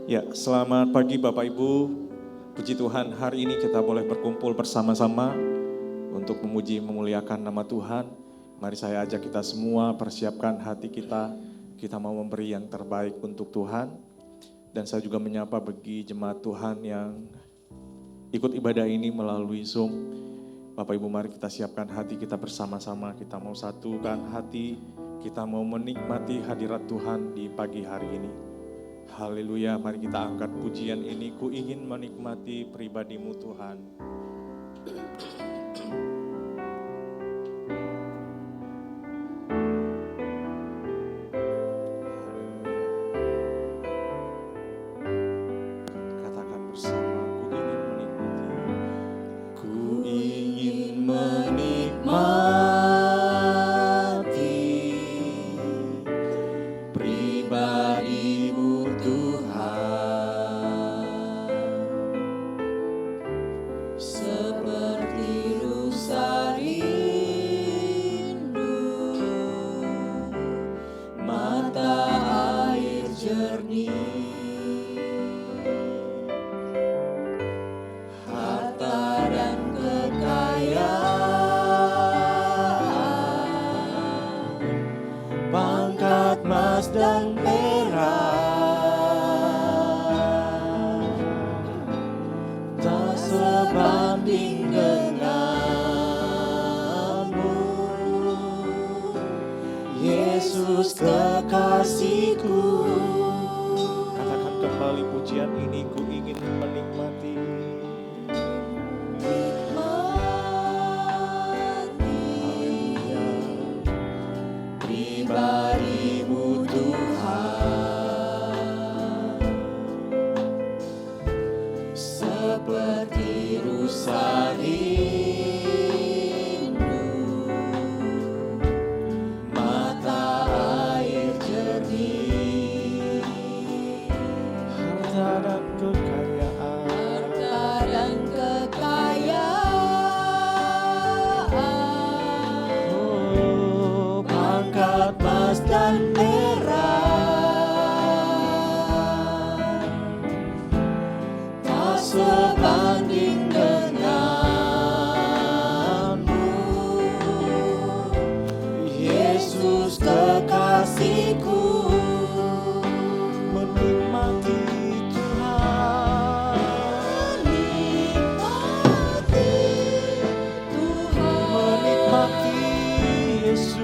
Ya, selamat pagi Bapak Ibu. Puji Tuhan, hari ini kita boleh berkumpul bersama-sama untuk memuji memuliakan nama Tuhan. Mari saya ajak kita semua persiapkan hati kita. Kita mau memberi yang terbaik untuk Tuhan. Dan saya juga menyapa bagi jemaat Tuhan yang ikut ibadah ini melalui Zoom. Bapak Ibu, mari kita siapkan hati kita bersama-sama. Kita mau satukan hati, kita mau menikmati hadirat Tuhan di pagi hari ini. Haleluya, mari kita angkat pujian ini. Ku ingin menikmati pribadimu Tuhan. Katakan bersama, ku ingin menikmati. Ku ingin menikmati pribadimu seperti rusa rindu mata air jernih, harta dan kekayaan, pangkat emas dan perak tak sebanding denganmu, Yesus kekasihku. Katakan kembali pujian ini, ku ingin menikmati. Haleluya, pribadimu Tuhan, seperti rusa rindu mata air jernih, Harta dan kekayaan, harta dan kekayaan, oh, pangkat emas dan perak tak sebanding denganmu, Yesus kekasihku. menikmati Tuhan, Menikmati Tuhan, menikmati Yesus.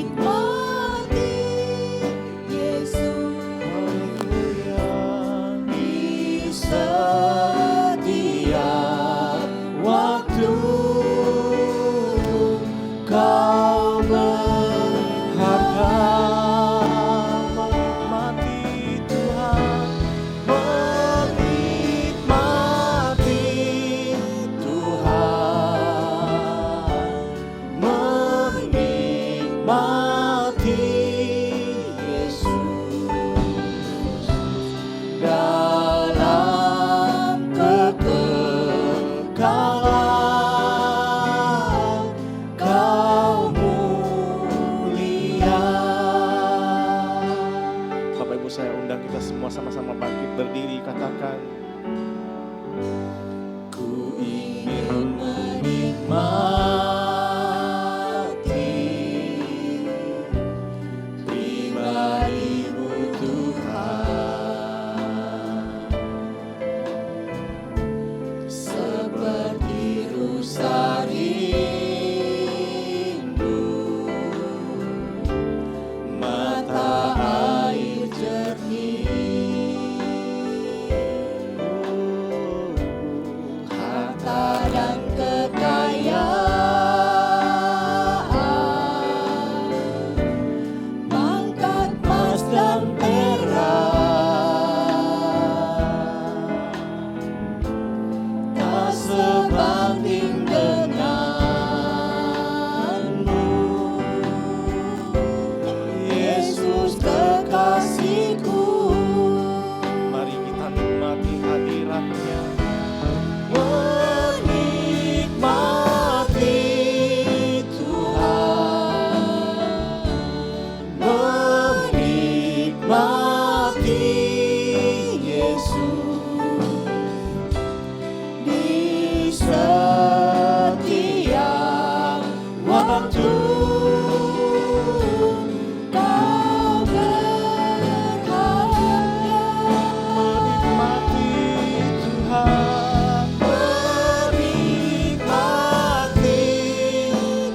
menikmati Yesus. Haleluya, Di setiap waktu Kau berharga, menikmati Tuhan, menikmati Tuhan, menikmati Yesus dalam kekekalan Kau mulia. Bapak Ibu, saya undang kita semua sama-sama bangkit berdiri, katakan, Ku ingin menikmati pribadimu Tuhan, seperti rusa rindu mata air jernih, waktu kau berharga menikmati Tuhan, menikmati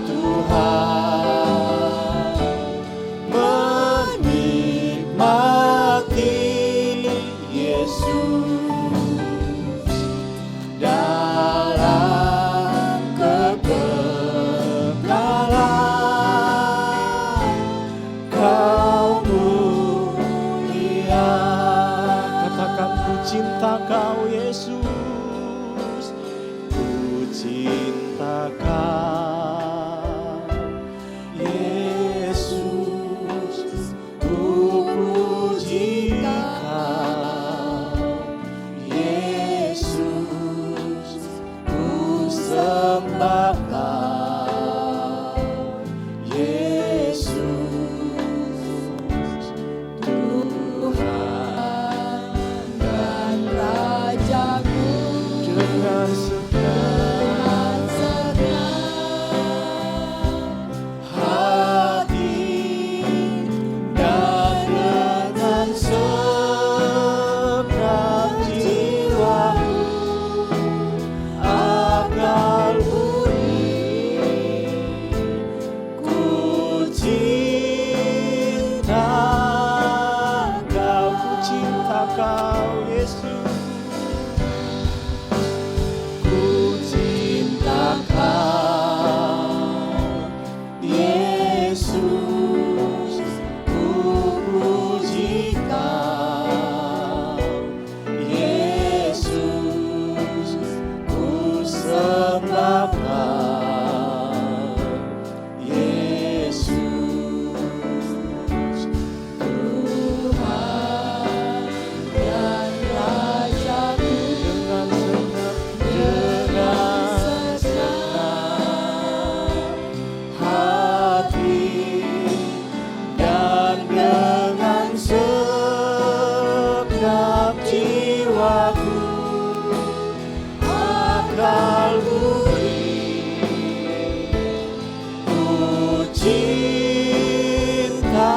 Tuhan, menikmati Yesus dalam kekekalan. Kau mulia, katakan ku cinta Kau Yesus, ku cinta Kau Yesus, ku puji Kau Yesus, ku sembah Kau Yesus, Tuhan dan Rajaku dengan senang hati dan dengan segenap jiwaku akan budi ku cinta Kau Yesus, ku cinta Kau Yesus, ku puji Kau Yesus, ku sembah Kau Yesus, Tuhan dan Rajaku dengan senang dengan senang hati dan dengan segenap jiwaku akan budi ku cinta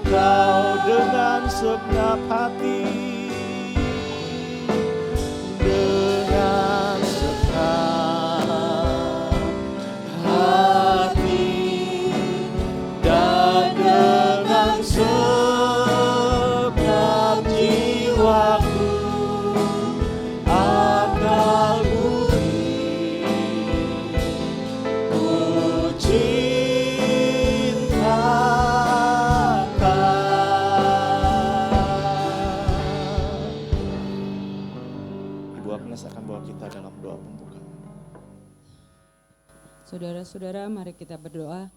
Kau dengan segenap hati, dengan segenap hati dan dengan segenap jiwaku akan budi ku cinta Kau. Ibu Agnes akan bawa kita dalam doa pembuka. Saudara-saudara, mari kita berdoa.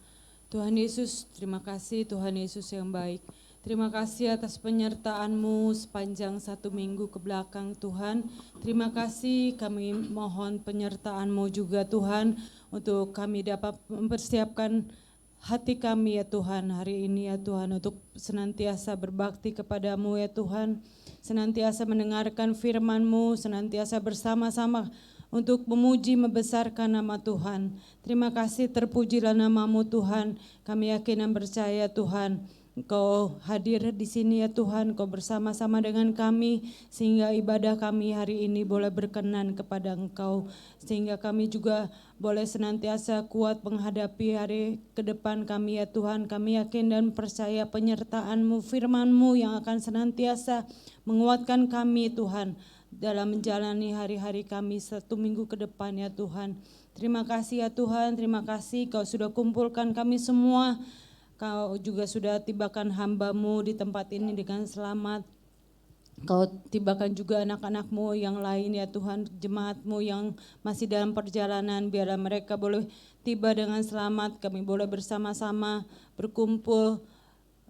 Tuhan Yesus, terima kasih Tuhan Yesus yang baik. Terima kasih atas penyertaan-Mu sepanjang 1 minggu ke belakang Tuhan. Terima kasih, kami mohon penyertaan-Mu juga Tuhan, untuk kami dapat mempersiapkan hati kami ya Tuhan hari ini ya Tuhan, untuk senantiasa berbakti kepadamu ya Tuhan, senantiasa mendengarkan firman-Mu, senantiasa bersama-sama untuk memuji membesarkan nama Tuhan. Terima kasih, terpujilah nama-Mu Tuhan. Kami yakin dan percaya Tuhan, Engkau hadir di sini ya Tuhan, Engkau bersama-sama dengan kami, sehingga ibadah kami hari ini boleh berkenan kepada Engkau, sehingga kami juga boleh senantiasa kuat menghadapi hari ke depan kami ya Tuhan. Kami yakin dan percaya penyertaan-Mu, firman-Mu yang akan senantiasa menguatkan kami Tuhan, dalam menjalani hari-hari kami 1 minggu ke depan ya Tuhan. Terima kasih ya Tuhan, terima kasih Kau sudah kumpulkan kami semua. Kau juga sudah tibakan hamba-Mu di tempat ini dengan selamat. Kau tibakan juga anak-anak-Mu yang lain ya Tuhan, jemaat-Mu yang masih dalam perjalanan, biarlah mereka boleh tiba dengan selamat. Kami boleh bersama-sama berkumpul,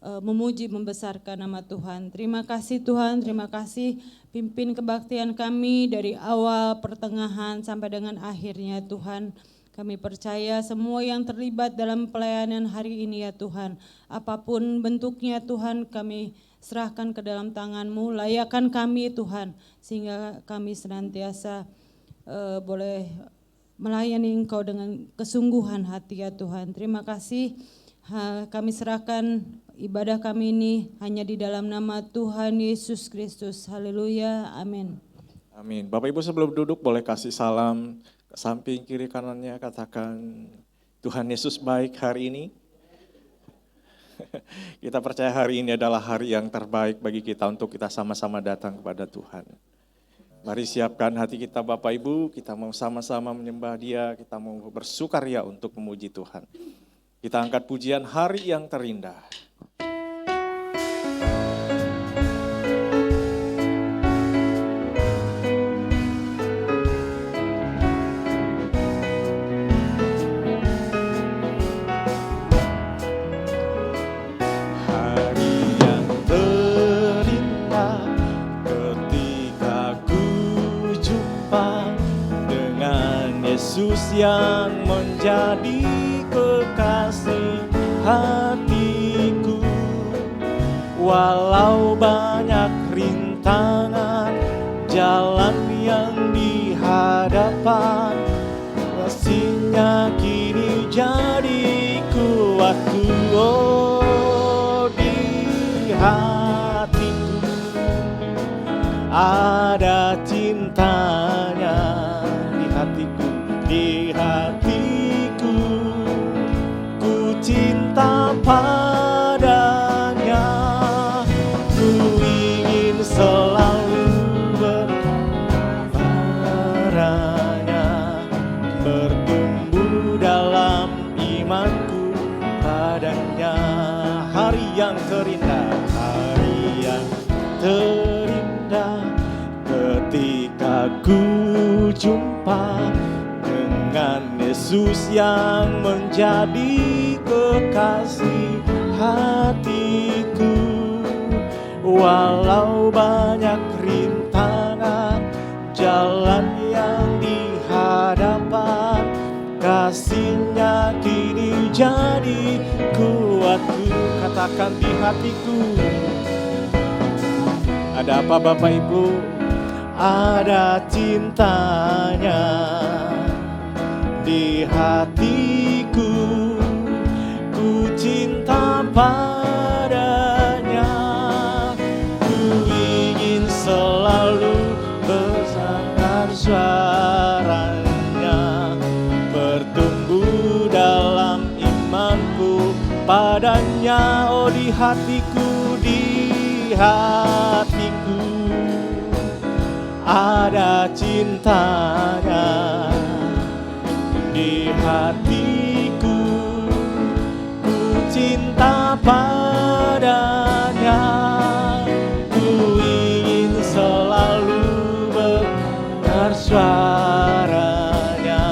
memuji membesarkan nama Tuhan. Terima kasih Tuhan, terima kasih pimpin kebaktian kami dari awal, pertengahan sampai dengan akhirnya Tuhan. Kami percaya semua yang terlibat dalam pelayanan hari ini ya Tuhan, apapun bentuknya Tuhan, kami serahkan ke dalam tangan-Mu, layakkan kami Tuhan, sehingga kami senantiasa boleh melayani Engkau dengan kesungguhan hati ya Tuhan. Terima kasih, kami serahkan ibadah kami ini hanya di dalam nama Tuhan Yesus Kristus. Haleluya, amin. Amin. Bapak Ibu sebelum duduk boleh kasih salam ke samping kiri kanannya, katakan Tuhan Yesus baik hari ini. Kita percaya hari ini adalah hari yang terbaik bagi kita untuk kita sama-sama datang kepada Tuhan. Mari siapkan hati kita Bapak Ibu, kita mau sama-sama menyembah Dia, kita mau bersukaria untuk memuji Tuhan. Kita angkat pujian hari yang terindah. Yesus yang menjadi kekasih hatiku, walau banyak rintangan jalan yang di hadapan, kasih-Nya kini jadi kuatku. Oh, di hatiku ada cintanya, di hatiku. Di hatiku, ku cinta padanya, ku ingin selalu bersamanya, bertumbuh dalam imanku padanya. Hari yang terindah, hari yang terindah, ketika ku jumpa dengan Yesus yang menjadi kekasih hatiku, walau banyak rintangan jalan yang di hadapan, kasih-Nya kini jadi kuatku. Katakan di hatiku, ada apa Bapak Ibu? Ada cintanya di hatiku, ku cinta padanya, ku ingin selalu mendengar suaranya, bertumbuh dalam imanku padanya. Oh, di hatiku, di hatiku ada cintanya, di hatiku ku cinta padanya, ku ingin selalu mendengar suaranya,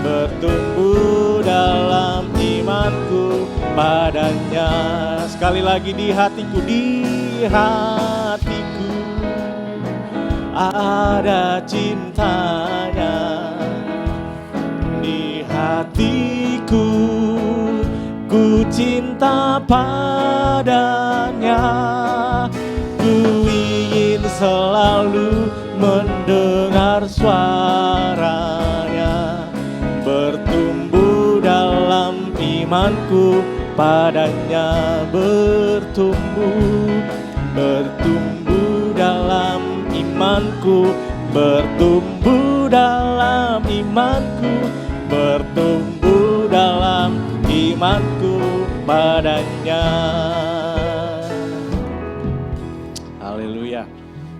bertumbuh dalam imanku padanya. Sekali lagi, di hatiku, di hatiku ada cintanya, di hatiku ku cinta padanya, ku ingin selalu mendengar suaranya, bertumbuh dalam imanku padanya, bertumbuh dalam imanku, bertumbuh dalam imanku, bertumbuh dalam imanku padanya. Haleluya.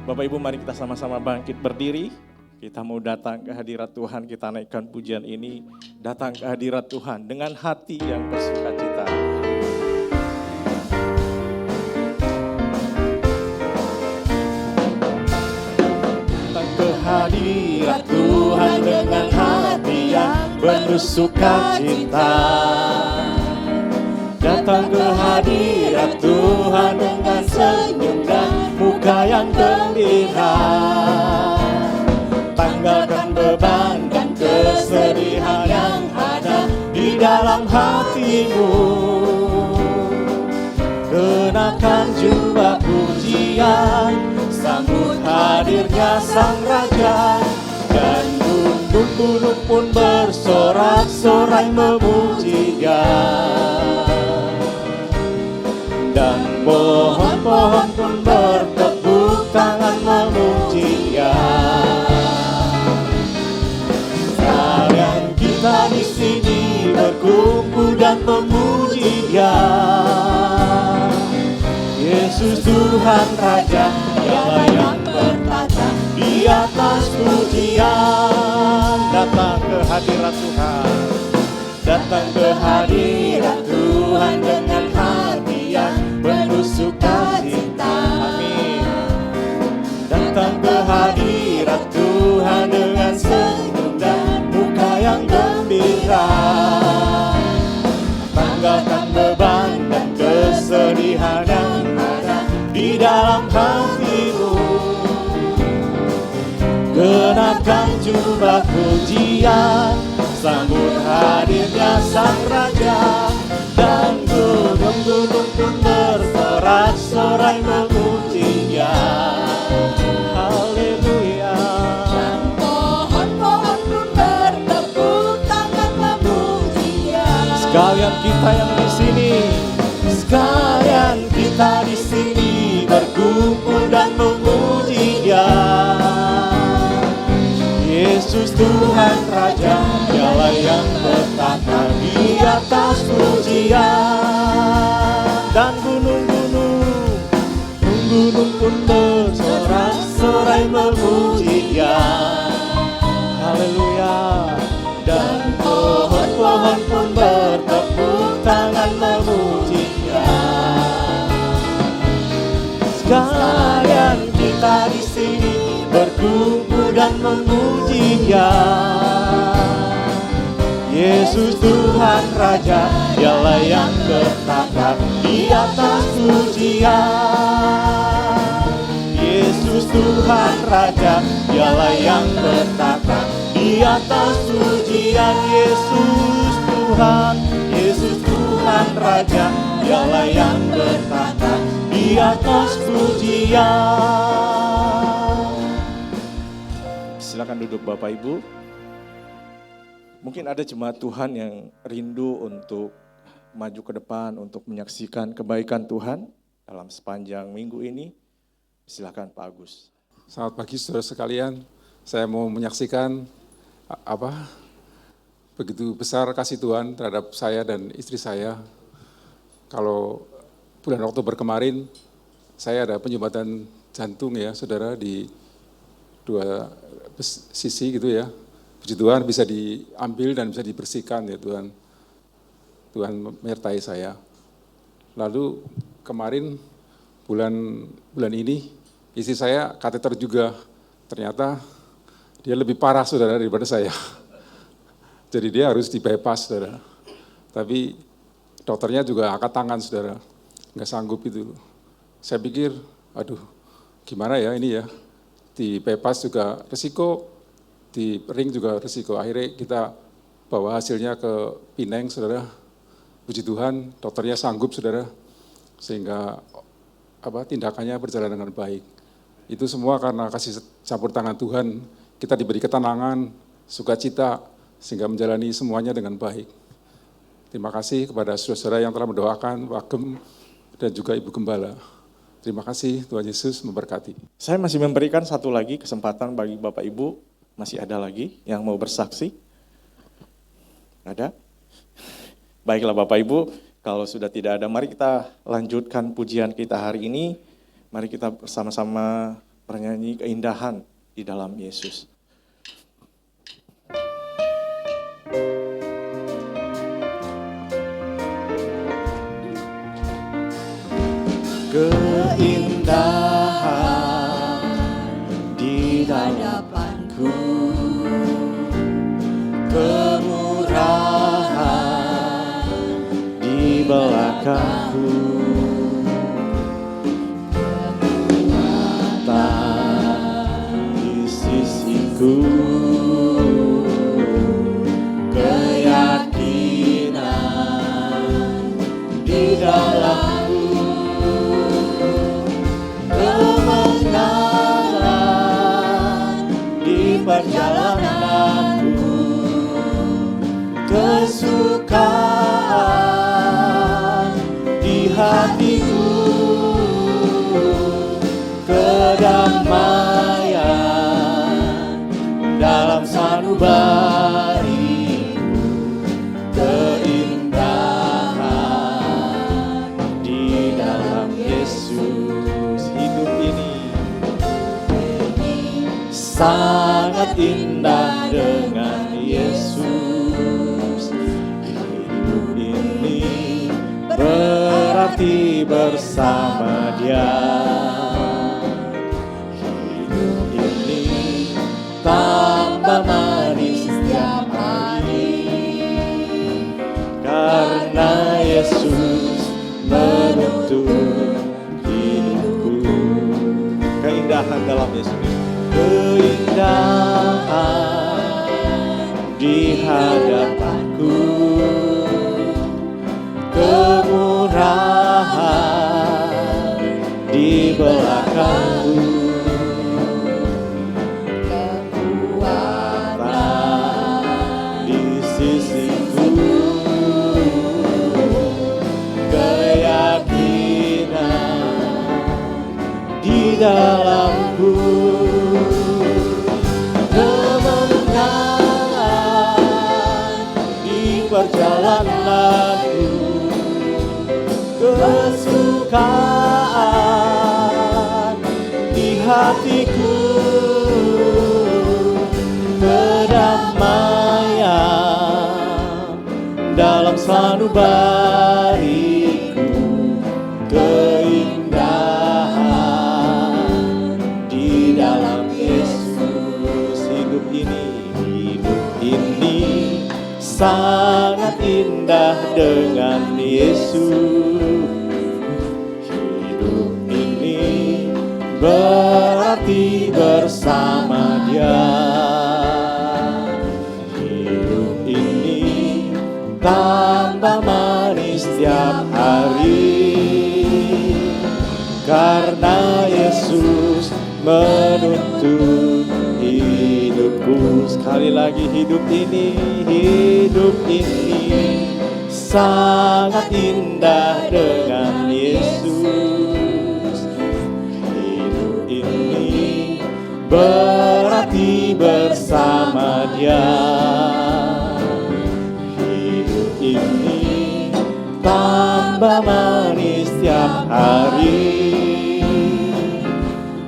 Bapak Ibu, mari kita sama-sama bangkit berdiri. Kita mau datang ke hadirat Tuhan, kita naikkan pujian ini, datang ke hadirat Tuhan dengan hati yang bersukacita. Hadirat Tuhan dengan hati yang bersukacita, datang ke hadirat Tuhan dengan senyum dan muka yang gembira, tanggalkan beban dan kesedihan yang ada di dalam hatimu, kenakan jubah pujian, sambut hadirnya Sang Raja, dan tunggu gunung-gunung pun bersorak-sorai memuji Dia, dan pohon-pohon pun bertepuk tangan memuji Dia. Sekalian kita di sini berkumpul dan memuji Dia. Yesus Tuhan Raja, Dialah yang bertata di atas pujian. Datang ke hadirat Tuhan, datang ke hadirat Tuhan dengan hati yang penuh sukacita. Amin. Datang ke hadirat Tuhan dengan senyum dan muka yang gembira. Tanggalkan beban dan kesedihan yang ada di dalam hatimu. Kenakan jubah pujian, sambut hadirnya Sang Raja, dan gunung-gunung pun bersorak-sorai memuji Dia. Haleluya. Dan pohon-pohon pun bertepuk tangan memuji Dia. Sekalian kita yang di sini, sekalian kita di sini berkumpul dan memuji Dia. Yesus Tuhan Raja, Dialah yang bertata di atas pujian. Dan gunung-gunung pun bersorak-sorai memuji Dia. Haleluya. Dan pohon-pohon pun bertepuk tangan memuji Dia. Sekalian kita di sini berkumpul dan memuji Dia. Yesus Tuhan Raja, Dialah yang bertata di atas pujian. Yesus Tuhan Raja, Dialah yang bertata di atas pujian. Yesus Tuhan Raja, Dialah yang bertata di atas pujian. Silakan duduk Bapak Ibu. Mungkin ada jemaat Tuhan yang rindu untuk maju ke depan, untuk menyaksikan kebaikan Tuhan dalam sepanjang minggu ini. Silakan Pak Agus. Selamat pagi saudara sekalian, saya mau menyaksikan begitu besar kasih Tuhan terhadap saya dan istri saya. Kalau bulan Oktober kemarin, saya ada penyumbatan jantung ya saudara di dua sisi gitu ya. Puji Tuhan bisa diambil dan bisa dibersihkan ya Tuhan. Tuhan menyertai saya. Lalu kemarin bulan ini istri saya kateter juga. Ternyata dia lebih parah saudara daripada saya. Jadi dia harus di-bypass saudara. Tapi dokternya juga angkat tangan saudara. Nggak sanggup itu. Saya pikir, aduh gimana ya ini ya. Di-bypass juga resiko. Di ring juga risiko. Akhirnya kita bawa hasilnya ke Pineng, saudara. Puji Tuhan, dokternya sanggup, saudara. Sehingga tindakannya berjalan dengan baik. Itu semua karena kasih campur tangan Tuhan. Kita diberi ketenangan, sukacita, sehingga menjalani semuanya dengan baik. Terima kasih kepada saudara-saudara yang telah mendoakan, Wagem, dan juga Ibu Gembala. Terima kasih, Tuhan Yesus memberkati. Saya masih memberikan satu lagi kesempatan bagi Bapak Ibu. Masih ada lagi yang mau bersaksi? Ada? Baiklah Bapak Ibu, kalau sudah tidak ada, mari kita lanjutkan pujian kita hari ini. Mari kita bersama-sama bernyanyi keindahan di dalam Yesus. Keindahan di hadapanku, kemurahan di belakangku, kekuatan di sisiku, keyakinan di dalamku, kemenangan di perjalananku. kesukaan di hatiku, kedamaian dalam sanubarimu, keindahan di dalam Yesus. Hidup ini sangat indah dengan Yesus. Hidup ini berarti bersama Dia. Hidup ini tambah manis setiap hari, karena Yesus menuntun hidupku. Keindahan dalam Yesus. Keindahan di hadapanku, kemurahan di belakangku, kekuatan di sisiku, keyakinan di dalamku, kemenangan di perjalananku, kesukaan di hatiku, kedamaian dalam sanubariku, keindahan di dalam Yesus. Hidup ini sangat indah dengan Yesus. Hidup ini berarti bersama Dia. Hidup ini tambah manis setiap hari, karena Yesus menuntun hidupku. Sekali lagi, hidup ini sangat indah dengan Yesus. Hidup ini berarti bersama Dia. Hidup ini tambah manis setiap hari,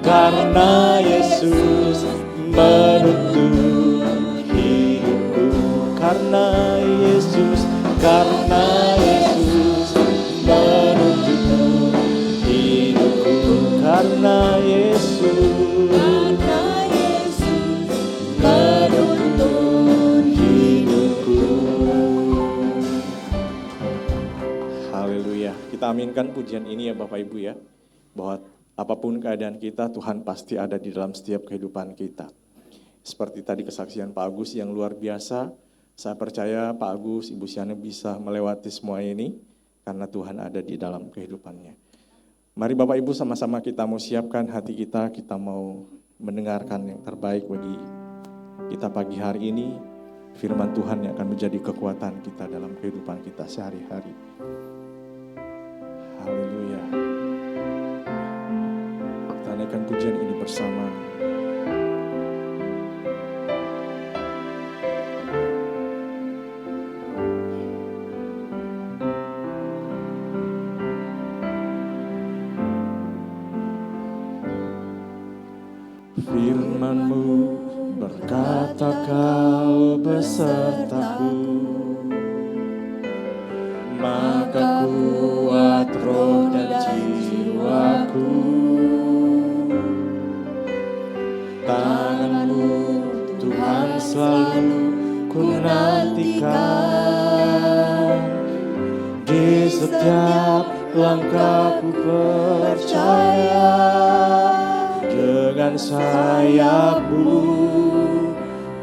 karena Yesus menuntun hidupku. Karena Yesus menuntun hidupku. Karena Yesus menuntun hidupku. Haleluya. Kita aminkan pujian ini ya Bapak Ibu ya, bahwa apapun keadaan kita, Tuhan pasti ada di dalam setiap kehidupan kita. Seperti tadi kesaksian Pak Agus yang luar biasa, saya percaya Pak Agus, Ibu Siana bisa melewati semua ini, karena Tuhan ada di dalam kehidupannya. Mari Bapak Ibu sama-sama kita mau siapkan hati kita mau mendengarkan yang terbaik bagi kita pagi hari ini. Firman Tuhan yang akan menjadi kekuatan kita dalam kehidupan kita sehari-hari. Haleluya. Kita naikkan pujian ini bersama. Firman-Mu berkata Kau besertaku, maka kuat roh dan jiwaku. Tangan-Mu Tuhan selalu ku nantikan, di setiap langkahku percaya. Dengan sayap-Mu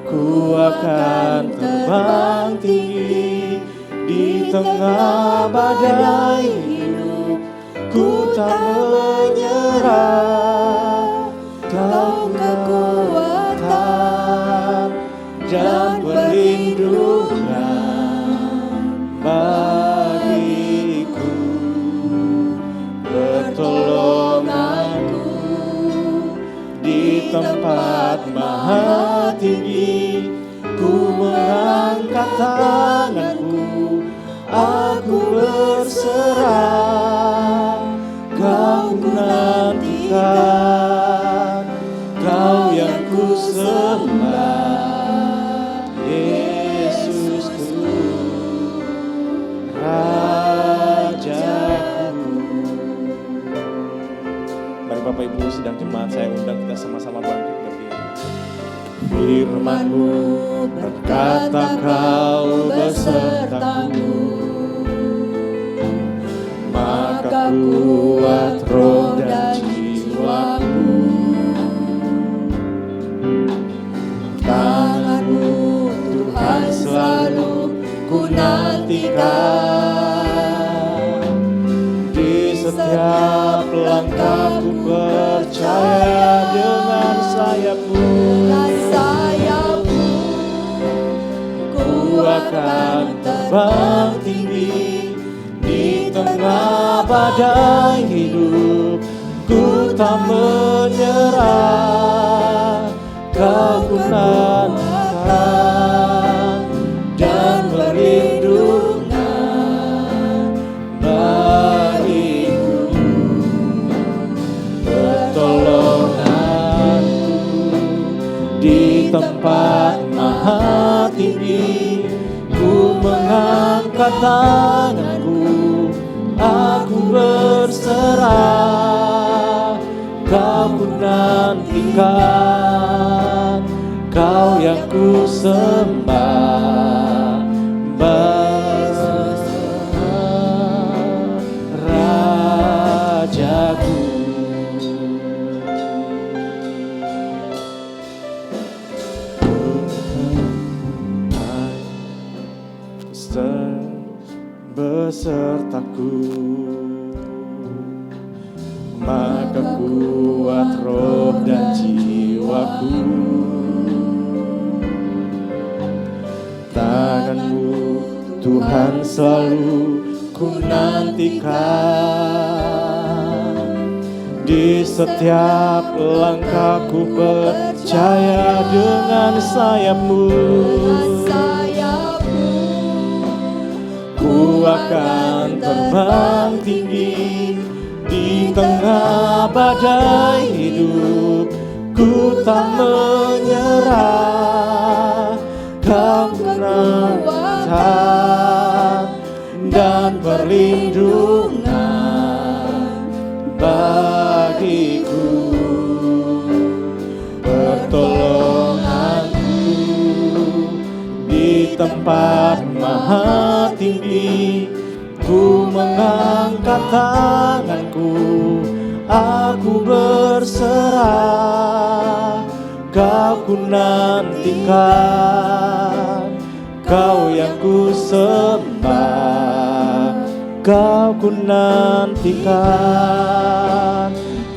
ku akan terbang tinggi, di tengah badai hidup ku tak menyerah. Kau kekuatan dan perlindungan, tempat maha tinggi, ku mengangkat tanganku, aku berserah. Kau ku nantikan, Kau yang ku sembah, Yesusku, Rajaku. Mari Bapak Ibu sidang jemaat, saya undang kita sama-sama bangkit berdiri. Firman-Mu berkata Kau besertaku, maka kuat roh dan jiwaku. Tangan-Mu Tuhan selalu ku nantikan, di setiap langkahku percaya dengan sayap-Mu. Ku akan terbang tinggi di tengah badai hidup, ku tak menyerah. Kau ku nantikan dan perlindungan bagiku, pertolonganku di tempat maha tinggi. Ku mengangkat tanganku, aku berserah. Kau ku nantikan, Kau yang ku sembah, berserah, Rajaku. Besertaku, maka kuat roh dan jiwaku. Tangan-Mu Tuhan selalu ku nantikan, di setiap langkahku percaya dengan sayap-Mu. Ku akan terbang tinggi di tengah badai hidup, ku tak menyerah. Kau kekuatan dan perlindungan bagiku, pertolonganku di tempat maha tinggi. Ku mengangkat tanganku, aku berserah. Kau ku nantikan, Kau yang ku sembah. Kau ku nantikan,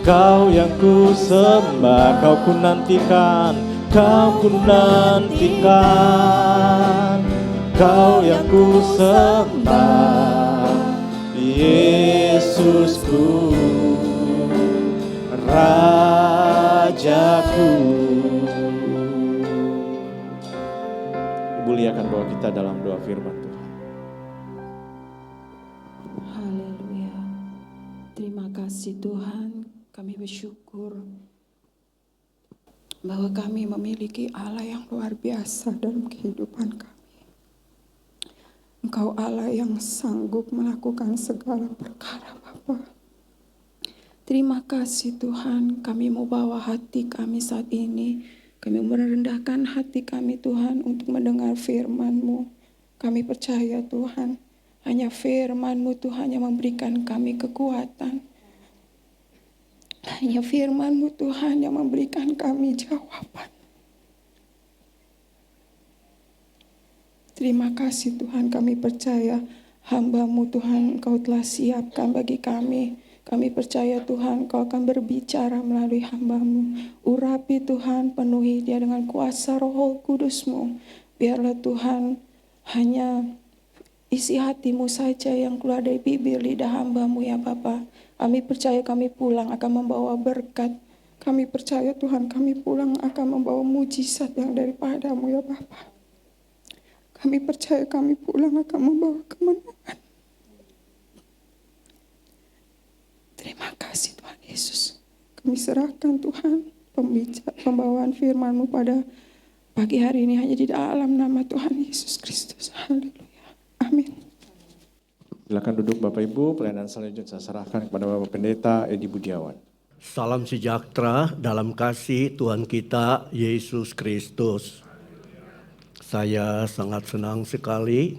Kau yang ku sembah. Kau ku nantikan, Kau ku nantikan, Kau yang ku sembah, Yesusku, Rajaku. Muliakan bahwa kita dalam doa firman Tuhan. Haleluya. Terima kasih Tuhan, kami bersyukur bahwa kami memiliki Allah yang luar biasa dalam kehidupan kami. Engkau Allah yang sanggup melakukan segala perkara, Bapa. Terima kasih Tuhan, kami mau bawa hati kami saat ini. Kami merendahkan hati kami Tuhan untuk mendengar firman-Mu. Kami percaya Tuhan, hanya firman-Mu Tuhan yang memberikan kami kekuatan. Hanya firman-Mu Tuhan yang memberikan kami jawaban. Terima kasih Tuhan, kami percaya hamba-Mu Tuhan Engkau telah siapkan bagi kami. Kami percaya Tuhan Engkau akan berbicara melalui hamba-Mu. Urapi Tuhan, penuhi dia dengan kuasa Roh Kudus-Mu. Biarlah Tuhan hanya isi hati-Mu saja yang keluar dari bibir lidah hamba-Mu ya Bapa. Kami percaya kami pulang akan membawa berkat. Kami percaya Tuhan kami pulang akan membawa mujizat yang daripadamu ya Bapa. Kami percaya kami pulang akan membawa kemenangan. Terima kasih Tuhan Yesus. Kami serahkan Tuhan pembawaan firman-Mu pada pagi hari ini hanya di dalam nama Tuhan Yesus Kristus. Haleluya. Amin. Silakan duduk Bapak Ibu, pelayanan selanjutnya saya serahkan kepada Bapak Pendeta Edi Budiawan. Salam sejahtera dalam kasih Tuhan kita Yesus Kristus. Saya sangat senang sekali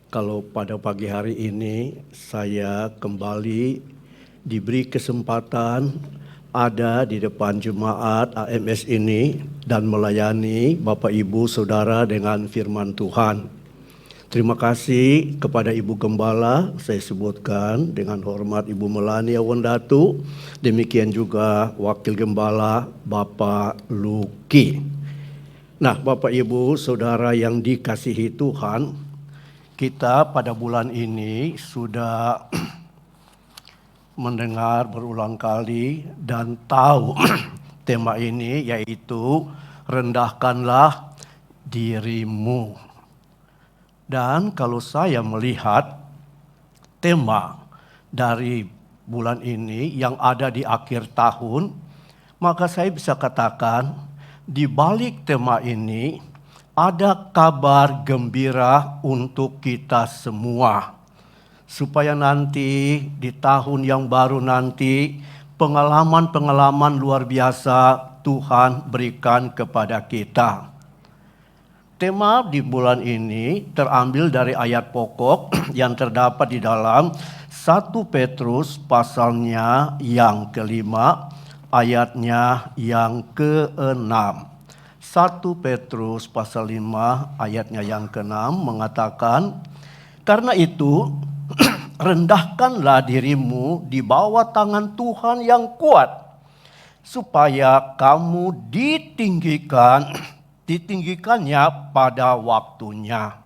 kalau pada pagi hari ini saya kembali diberi kesempatan ada di depan jemaat AMS ini dan melayani Bapak Ibu Saudara dengan firman Tuhan. Terima kasih kepada Ibu Gembala, saya sebutkan dengan hormat Ibu Melania Wondatu, demikian juga Wakil Gembala Bapak Luki. Nah, Bapak Ibu Saudara yang dikasihi Tuhan, kita pada bulan ini sudah mendengar berulang kali dan tahu tema ini, yaitu rendahkanlah dirimu. Dan kalau saya melihat tema dari bulan ini yang ada di akhir tahun, maka saya bisa katakan di balik tema ini ada kabar gembira untuk kita semua. Supaya nanti di tahun yang baru nanti pengalaman-pengalaman luar biasa Tuhan berikan kepada kita. Tema di bulan ini terambil dari ayat pokok yang terdapat di dalam 1 Petrus pasalnya yang kelima, ayatnya yang ke-6. 1 Petrus pasal 5 ayatnya yang ke-6 mengatakan, karena itu rendahkanlah dirimu di bawah tangan Tuhan yang kuat, supaya kamu ditinggikannya pada waktunya.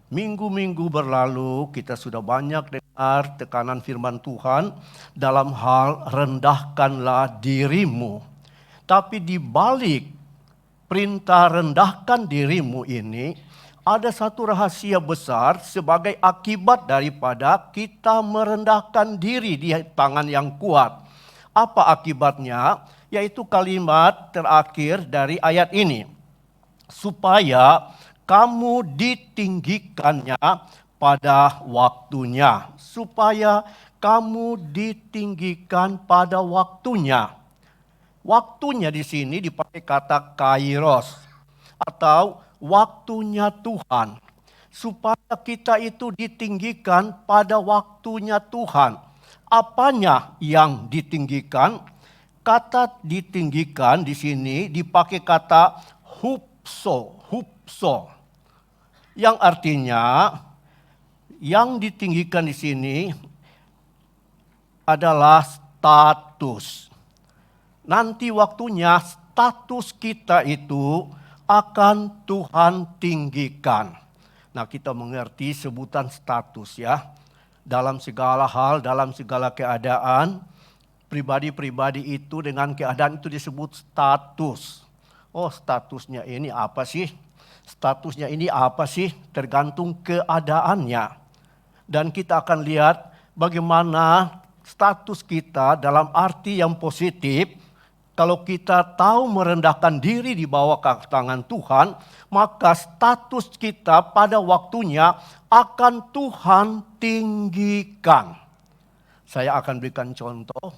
Minggu-minggu berlalu kita sudah banyak dengar tekanan firman Tuhan dalam hal rendahkanlah dirimu. Tapi di balik perintah rendahkan dirimu ini ada satu rahasia besar sebagai akibat daripada kita merendahkan diri di tangan yang kuat. Apa akibatnya? Yaitu kalimat terakhir dari ayat ini. Supaya kamu ditinggikannya pada waktunya. Supaya kamu ditinggikan pada waktunya. Waktunya di sini dipakai kata kairos atau waktunya Tuhan. Supaya kita itu ditinggikan pada waktunya Tuhan. Apanya yang ditinggikan? Kata ditinggikan di sini dipakai kata hupso. Yang artinya yang ditinggikan di sini adalah status. Nanti waktunya status kita itu akan Tuhan tinggikan. Nah, kita mengerti sebutan status ya. Dalam segala hal, dalam segala keadaan, pribadi-pribadi itu dengan keadaan itu disebut status. Oh, statusnya ini apa sih? Statusnya ini apa sih? Tergantung keadaannya. Dan kita akan lihat bagaimana status kita dalam arti yang positif. Kalau kita tahu merendahkan diri di bawah tangan Tuhan, maka status kita pada waktunya akan Tuhan tinggikan. Saya akan berikan contoh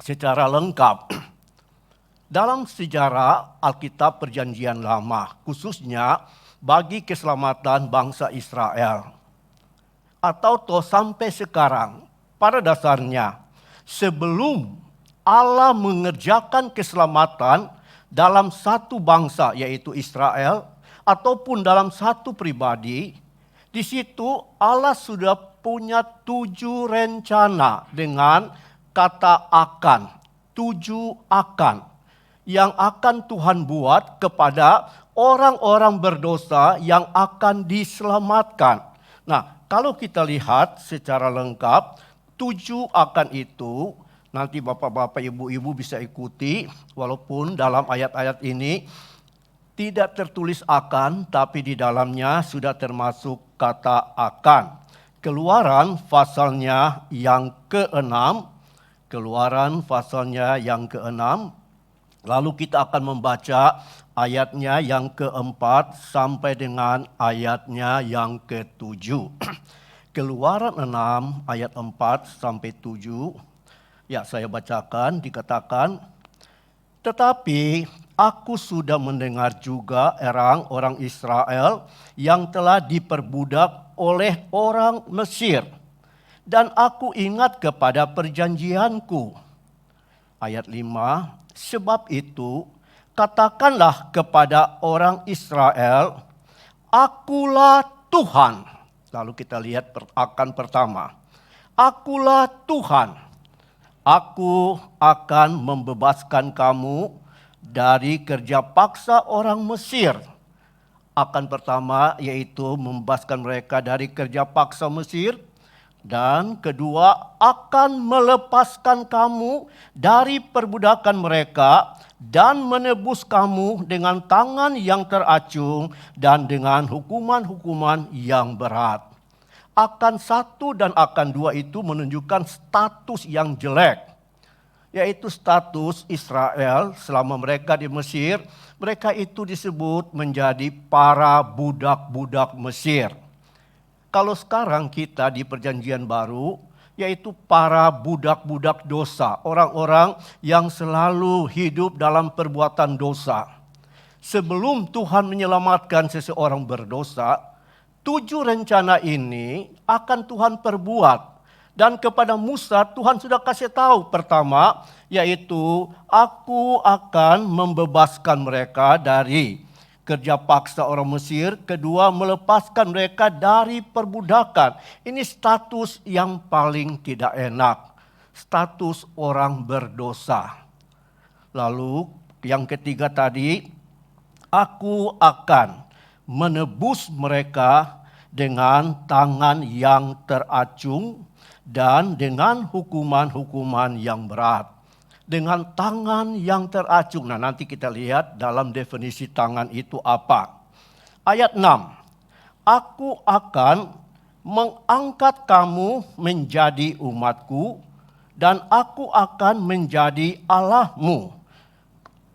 secara lengkap. Dalam sejarah Alkitab Perjanjian Lama, khususnya bagi keselamatan bangsa Israel. Atau sampai sekarang, pada dasarnya sebelum Allah mengerjakan keselamatan dalam satu bangsa yaitu Israel ataupun dalam satu pribadi, di situ Allah sudah punya 7 rencana dengan kata akan, 7 akan yang akan Tuhan buat kepada orang-orang berdosa yang akan diselamatkan. Nah, kalau kita lihat secara lengkap, 7 akan itu Nanti bapak-bapak, ibu-ibu bisa ikuti, walaupun dalam ayat-ayat ini tidak tertulis akan, tapi di dalamnya sudah termasuk kata akan. Keluaran pasalnya yang ke-6, Keluaran pasalnya yang ke-6, lalu kita akan membaca ayatnya yang ke-4 sampai dengan ayatnya yang ke-7. Keluaran 6 ayat 4 sampai 7. Ya, saya bacakan, dikatakan, tetapi aku sudah mendengar juga orang Israel yang telah diperbudak oleh orang Mesir. Dan aku ingat kepada perjanjianku. Ayat 5, sebab itu katakanlah kepada orang Israel, akulah Tuhan. Lalu kita lihat akan pertama. Akulah Tuhan. Aku akan membebaskan kamu dari kerja paksa orang Mesir. Akan pertama yaitu membebaskan mereka dari kerja paksa Mesir. Dan kedua, akan melepaskan kamu dari perbudakan mereka dan menebus kamu dengan tangan yang teracung dan dengan hukuman-hukuman yang berat. Akan 1 dan akan 2 itu menunjukkan status yang jelek, yaitu status Israel selama mereka di Mesir. Mereka itu disebut menjadi para budak-budak Mesir. Kalau sekarang kita di perjanjian baru, yaitu para budak-budak dosa, orang-orang yang selalu hidup dalam perbuatan dosa. Sebelum Tuhan menyelamatkan seseorang berdosa, 7 rencana ini akan Tuhan perbuat. Dan kepada Musa Tuhan sudah kasih tahu pertama, yaitu aku akan membebaskan mereka dari kerja paksa orang Mesir. Kedua, melepaskan mereka dari perbudakan. Ini status yang paling tidak enak. Status orang berdosa. Lalu yang ketiga tadi, aku akan menebus mereka dengan tangan yang teracung dan dengan hukuman-hukuman yang berat. Dengan tangan yang teracung. Nah, nanti kita lihat dalam definisi tangan itu apa. Ayat 6. Aku akan mengangkat kamu menjadi umatku dan aku akan menjadi Allahmu.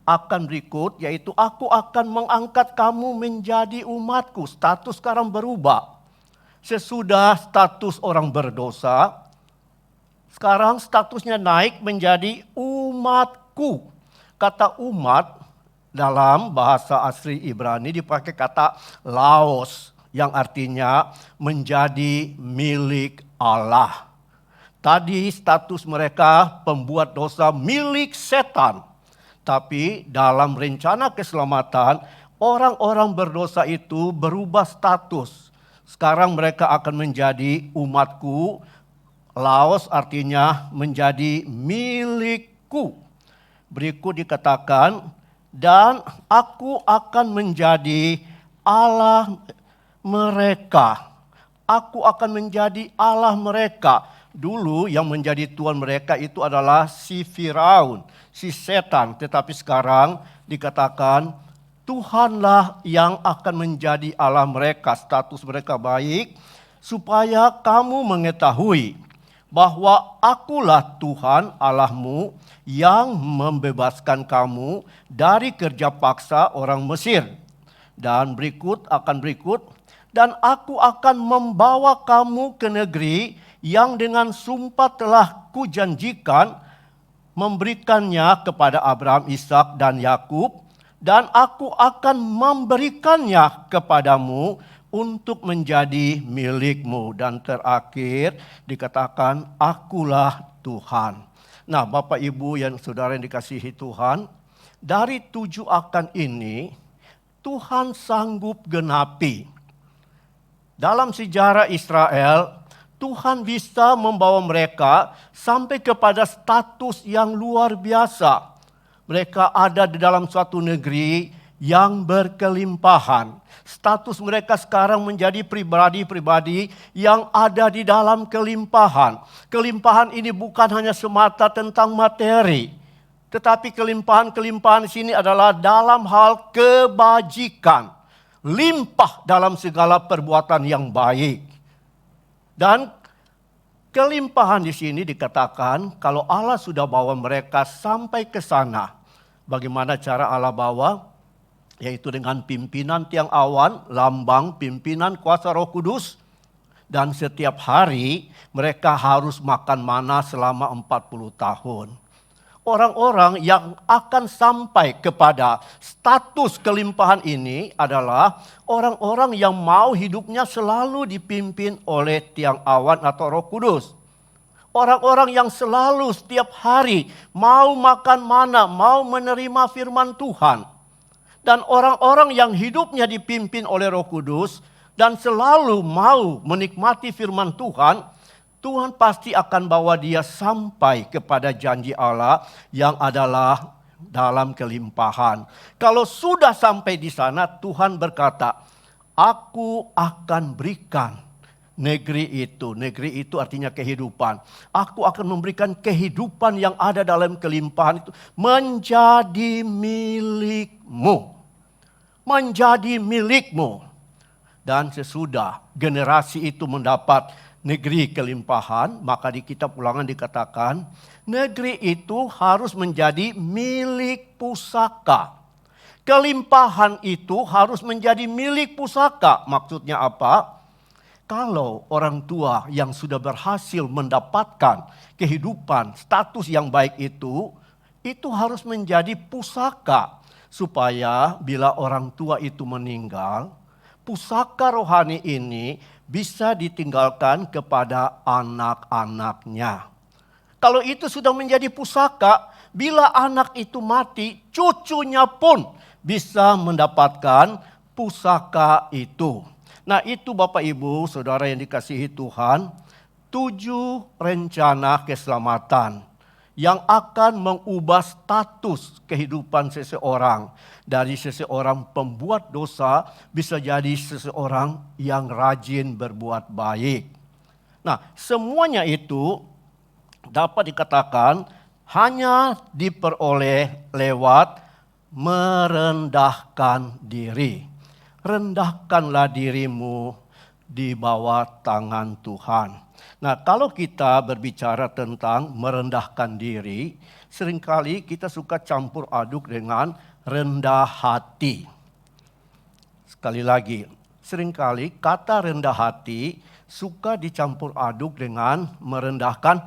Akan berikut, yaitu aku akan mengangkat kamu menjadi umatku. Status sekarang berubah. Sesudah status orang berdosa, sekarang statusnya naik menjadi umatku. Kata umat dalam bahasa asli Ibrani dipakai kata laos, yang artinya menjadi milik Allah. Tadi status mereka pembuat dosa milik setan. Tapi dalam rencana keselamatan, orang-orang berdosa itu berubah status. Sekarang mereka akan menjadi umatku. Laos artinya menjadi milikku. Berikut dikatakan, dan aku akan menjadi Allah mereka. Aku akan menjadi Allah mereka. Dulu yang menjadi Tuhan mereka itu adalah si Firaun, si setan. Tetapi sekarang dikatakan Tuhanlah yang akan menjadi Allah mereka. Status mereka baik, supaya kamu mengetahui bahwa akulah Tuhan Allahmu yang membebaskan kamu dari kerja paksa orang Mesir. Dan berikut, dan aku akan membawa kamu ke negeri yang dengan sumpah telah kujanjikan memberikannya kepada Abraham, Ishak dan Yakub, dan aku akan memberikannya kepadamu untuk menjadi milikmu. Dan terakhir dikatakan, akulah Tuhan. Nah, Bapak Ibu yang saudara yang dikasihi Tuhan, dari 7 akan ini Tuhan sanggup genapi. Dalam sejarah Israel, Tuhan bisa membawa mereka sampai kepada status yang luar biasa. Mereka ada di dalam suatu negeri yang berkelimpahan. Status mereka sekarang menjadi pribadi-pribadi yang ada di dalam kelimpahan. Kelimpahan ini bukan hanya semata tentang materi, tetapi kelimpahan-kelimpahan di sini adalah dalam hal kebajikan, limpah dalam segala perbuatan yang baik. Dan kelimpahan di sini dikatakan kalau Allah sudah bawa mereka sampai ke sana. Bagaimana cara Allah bawa? Yaitu dengan pimpinan tiang awan, lambang pimpinan kuasa Roh Kudus. Dan setiap hari mereka harus makan mana selama 40 tahun. Orang-orang yang akan sampai kepada status kelimpahan ini adalah orang-orang yang mau hidupnya selalu dipimpin oleh tiang awan atau Roh Kudus. Orang-orang yang selalu setiap hari mau makan mana, mau menerima firman Tuhan. Dan orang-orang yang hidupnya dipimpin oleh Roh Kudus dan selalu mau menikmati firman Tuhan, Tuhan pasti akan bawa dia sampai kepada janji Allah yang adalah dalam kelimpahan. Kalau sudah sampai di sana, Tuhan berkata, "Aku akan berikan negeri itu." Negeri itu artinya kehidupan. Aku akan memberikan kehidupan yang ada dalam kelimpahan itu menjadi milikmu. Menjadi milikmu. Dan sesudah generasi itu mendapat negeri kelimpahan, maka di kitab Ulangan dikatakan negeri itu harus menjadi milik pusaka. Kelimpahan itu harus menjadi milik pusaka. Maksudnya apa? Kalau orang tua yang sudah berhasil mendapatkan kehidupan, status yang baik itu harus menjadi pusaka. Supaya bila orang tua itu meninggal, pusaka rohani ini bisa ditinggalkan kepada anak-anaknya. Kalau itu sudah menjadi pusaka, bila anak itu mati, cucunya pun bisa mendapatkan pusaka itu. Nah, itu Bapak Ibu, Saudara yang dikasihi Tuhan, 7 rencana keselamatan yang akan mengubah status kehidupan seseorang. Dari seseorang pembuat dosa bisa jadi seseorang yang rajin berbuat baik. Nah, semuanya itu dapat dikatakan hanya diperoleh lewat merendahkan diri. Rendahkanlah dirimu di bawah tangan Tuhan. Nah, kalau kita berbicara tentang merendahkan diri, seringkali kita suka campur aduk dengan rendah hati. Sekali lagi, seringkali kata rendah hati suka dicampur aduk dengan merendahkan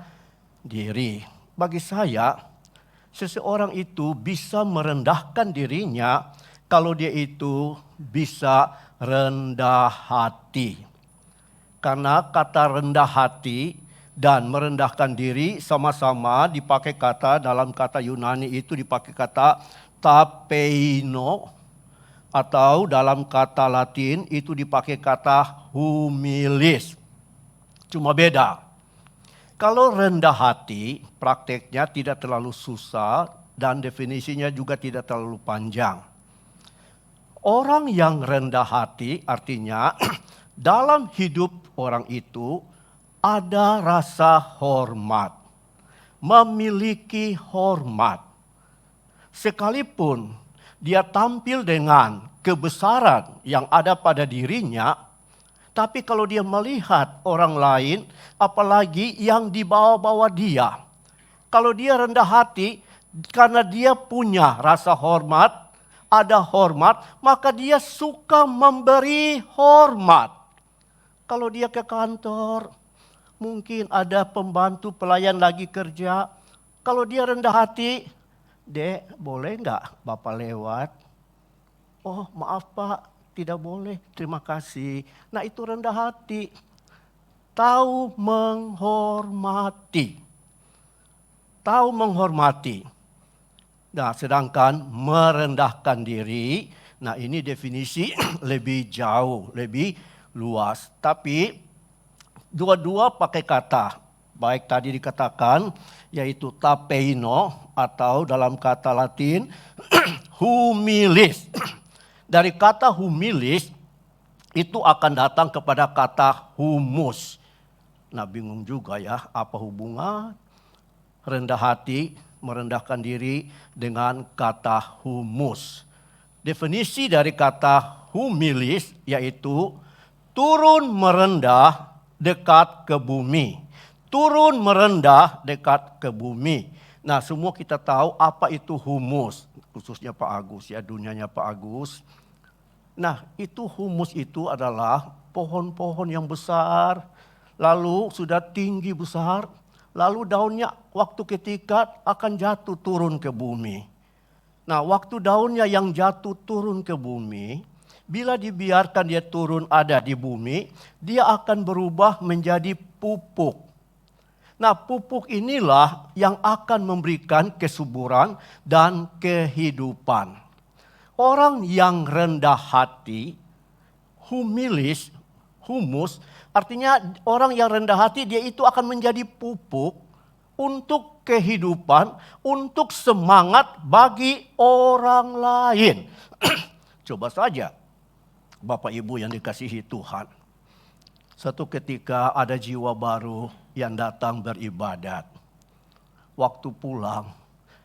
diri. Bagi saya, seseorang itu bisa merendahkan dirinya kalau dia itu bisa rendah hati. Karena kata rendah hati dan merendahkan diri sama-sama dipakai kata, dalam kata Yunani itu dipakai kata tapeino, atau dalam kata Latin itu dipakai kata humilis. Cuma beda. Kalau rendah hati prakteknya tidak terlalu susah dan definisinya juga tidak terlalu panjang. Orang yang rendah hati artinya dalam hidup orang itu ada rasa hormat, memiliki hormat. Sekalipun dia tampil dengan kebesaran yang ada pada dirinya, tapi kalau dia melihat orang lain, apalagi yang di bawah-bawah dia, kalau dia rendah hati karena dia punya rasa hormat, ada hormat, maka dia suka memberi hormat. Kalau dia ke kantor, mungkin ada pembantu pelayan lagi kerja. Kalau dia rendah hati, "Dek, boleh nggak Bapak lewat?" "Oh, maaf Pak, tidak boleh, terima kasih." Nah, itu rendah hati. Tahu menghormati. Tahu menghormati. Nah, sedangkan merendahkan diri, nah ini definisi lebih jauh, lebih luas. Tapi dua-dua pakai kata. Baik tadi dikatakan yaitu tapeino atau dalam kata Latin humilis. Dari kata humilis itu akan datang kepada kata humus. Nah, bingung juga ya, apa hubungan rendah hati, merendahkan diri dengan kata humus. Definisi dari kata humilis yaitu turun merendah dekat ke bumi. Turun merendah dekat ke bumi. Nah, semua kita tahu apa itu humus, khususnya Pak Agus ya, dunianya Pak Agus. Nah, itu humus itu adalah pohon-pohon yang besar, lalu sudah tinggi besar, lalu daunnya waktu ketika akan jatuh turun ke bumi. Nah, waktu daunnya yang jatuh turun ke bumi, bila dibiarkan dia turun ada di bumi, dia akan berubah menjadi pupuk. Nah, pupuk inilah yang akan memberikan kesuburan dan kehidupan. Orang yang rendah hati, humilis, humus, artinya orang yang rendah hati dia itu akan menjadi pupuk untuk kehidupan, untuk semangat bagi orang lain. Coba saja Bapak Ibu yang dikasihi Tuhan. Satu ketika ada jiwa baru yang datang beribadat. Waktu pulang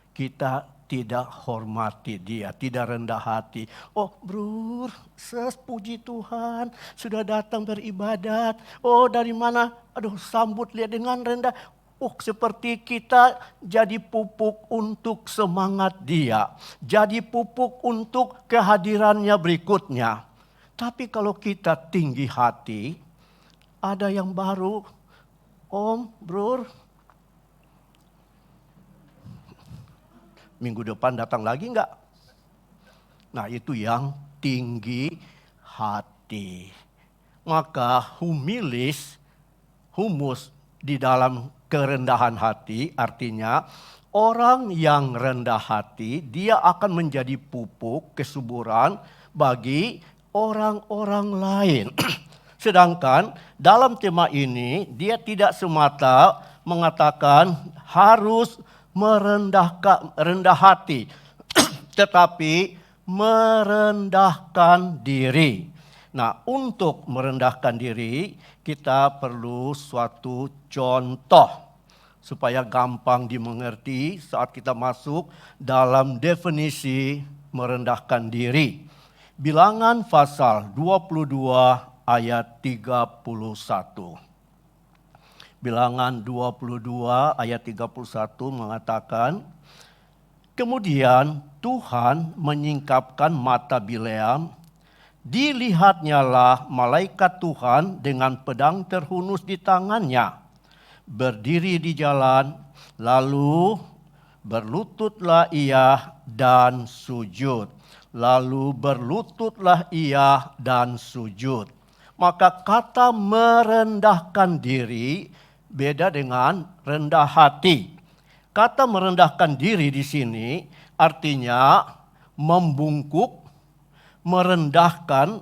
kita tidak hormati dia, tidak rendah hati. Oh bro, puji Tuhan sudah datang beribadat. Oh dari mana? Aduh sambut lihat dengan rendah. Oh seperti kita jadi pupuk untuk semangat dia. Jadi pupuk untuk kehadirannya berikutnya. Tapi kalau kita tinggi hati, ada yang baru. Om, bro, minggu depan datang lagi enggak? Nah itu yang tinggi hati. Maka humus di dalam kerendahan hati artinya orang yang rendah hati dia akan menjadi pupuk kesuburan bagi orang-orang lain. Sedangkan dalam tema ini dia tidak semata mengatakan harus rendah hati, tetapi merendahkan diri. Nah, untuk merendahkan diri kita perlu suatu contoh supaya gampang dimengerti saat kita masuk dalam definisi merendahkan diri. Bilangan pasal 22 ayat 31. Bilangan 22 ayat 31 mengatakan, kemudian Tuhan menyingkapkan mata Bileam, dilihatnyalah malaikat Tuhan dengan pedang terhunus di tangannya, berdiri di jalan, lalu berlututlah ia dan sujud. Lalu berlututlah ia dan sujud. Maka kata merendahkan diri beda dengan rendah hati. Kata merendahkan diri di sini artinya membungkuk, merendahkan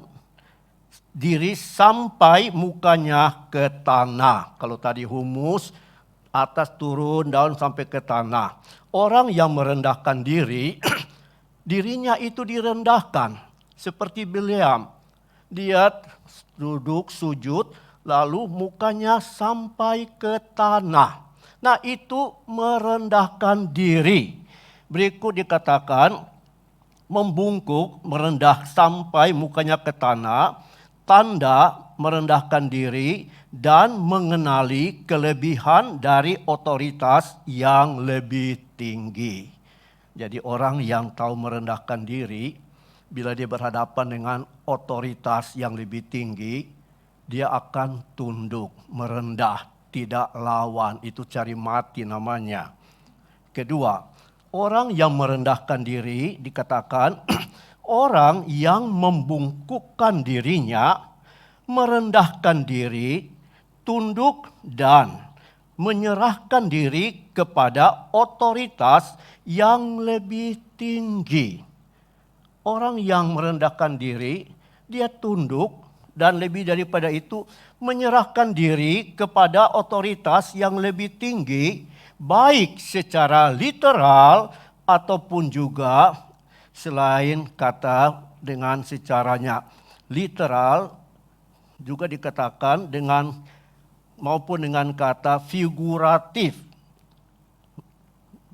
diri sampai mukanya ke tanah. Kalau tadi humus, atas turun, daun sampai ke tanah. Orang yang merendahkan diri, dirinya itu direndahkan. Seperti Bileam. Dia duduk sujud, lalu mukanya sampai ke tanah. Nah itu merendahkan diri. Berikut dikatakan, membungkuk, merendah sampai mukanya ke tanah, tanda merendahkan diri dan mengenali kelebihan dari otoritas yang lebih tinggi. Jadi orang yang tahu merendahkan diri, bila dia berhadapan dengan otoritas yang lebih tinggi, dia akan tunduk, merendah, tidak lawan. Itu cari mati namanya. Kedua, orang yang merendahkan diri dikatakan orang yang membungkukkan dirinya, merendahkan diri, tunduk dan menyerahkan diri kepada otoritas yang lebih tinggi. Orang yang merendahkan diri, dia tunduk dan lebih daripada itu menyerahkan diri kepada otoritas yang lebih tinggi, baik secara literal ataupun juga selain kata dengan secaranya literal, juga dikatakan dengan maupun dengan kata figuratif.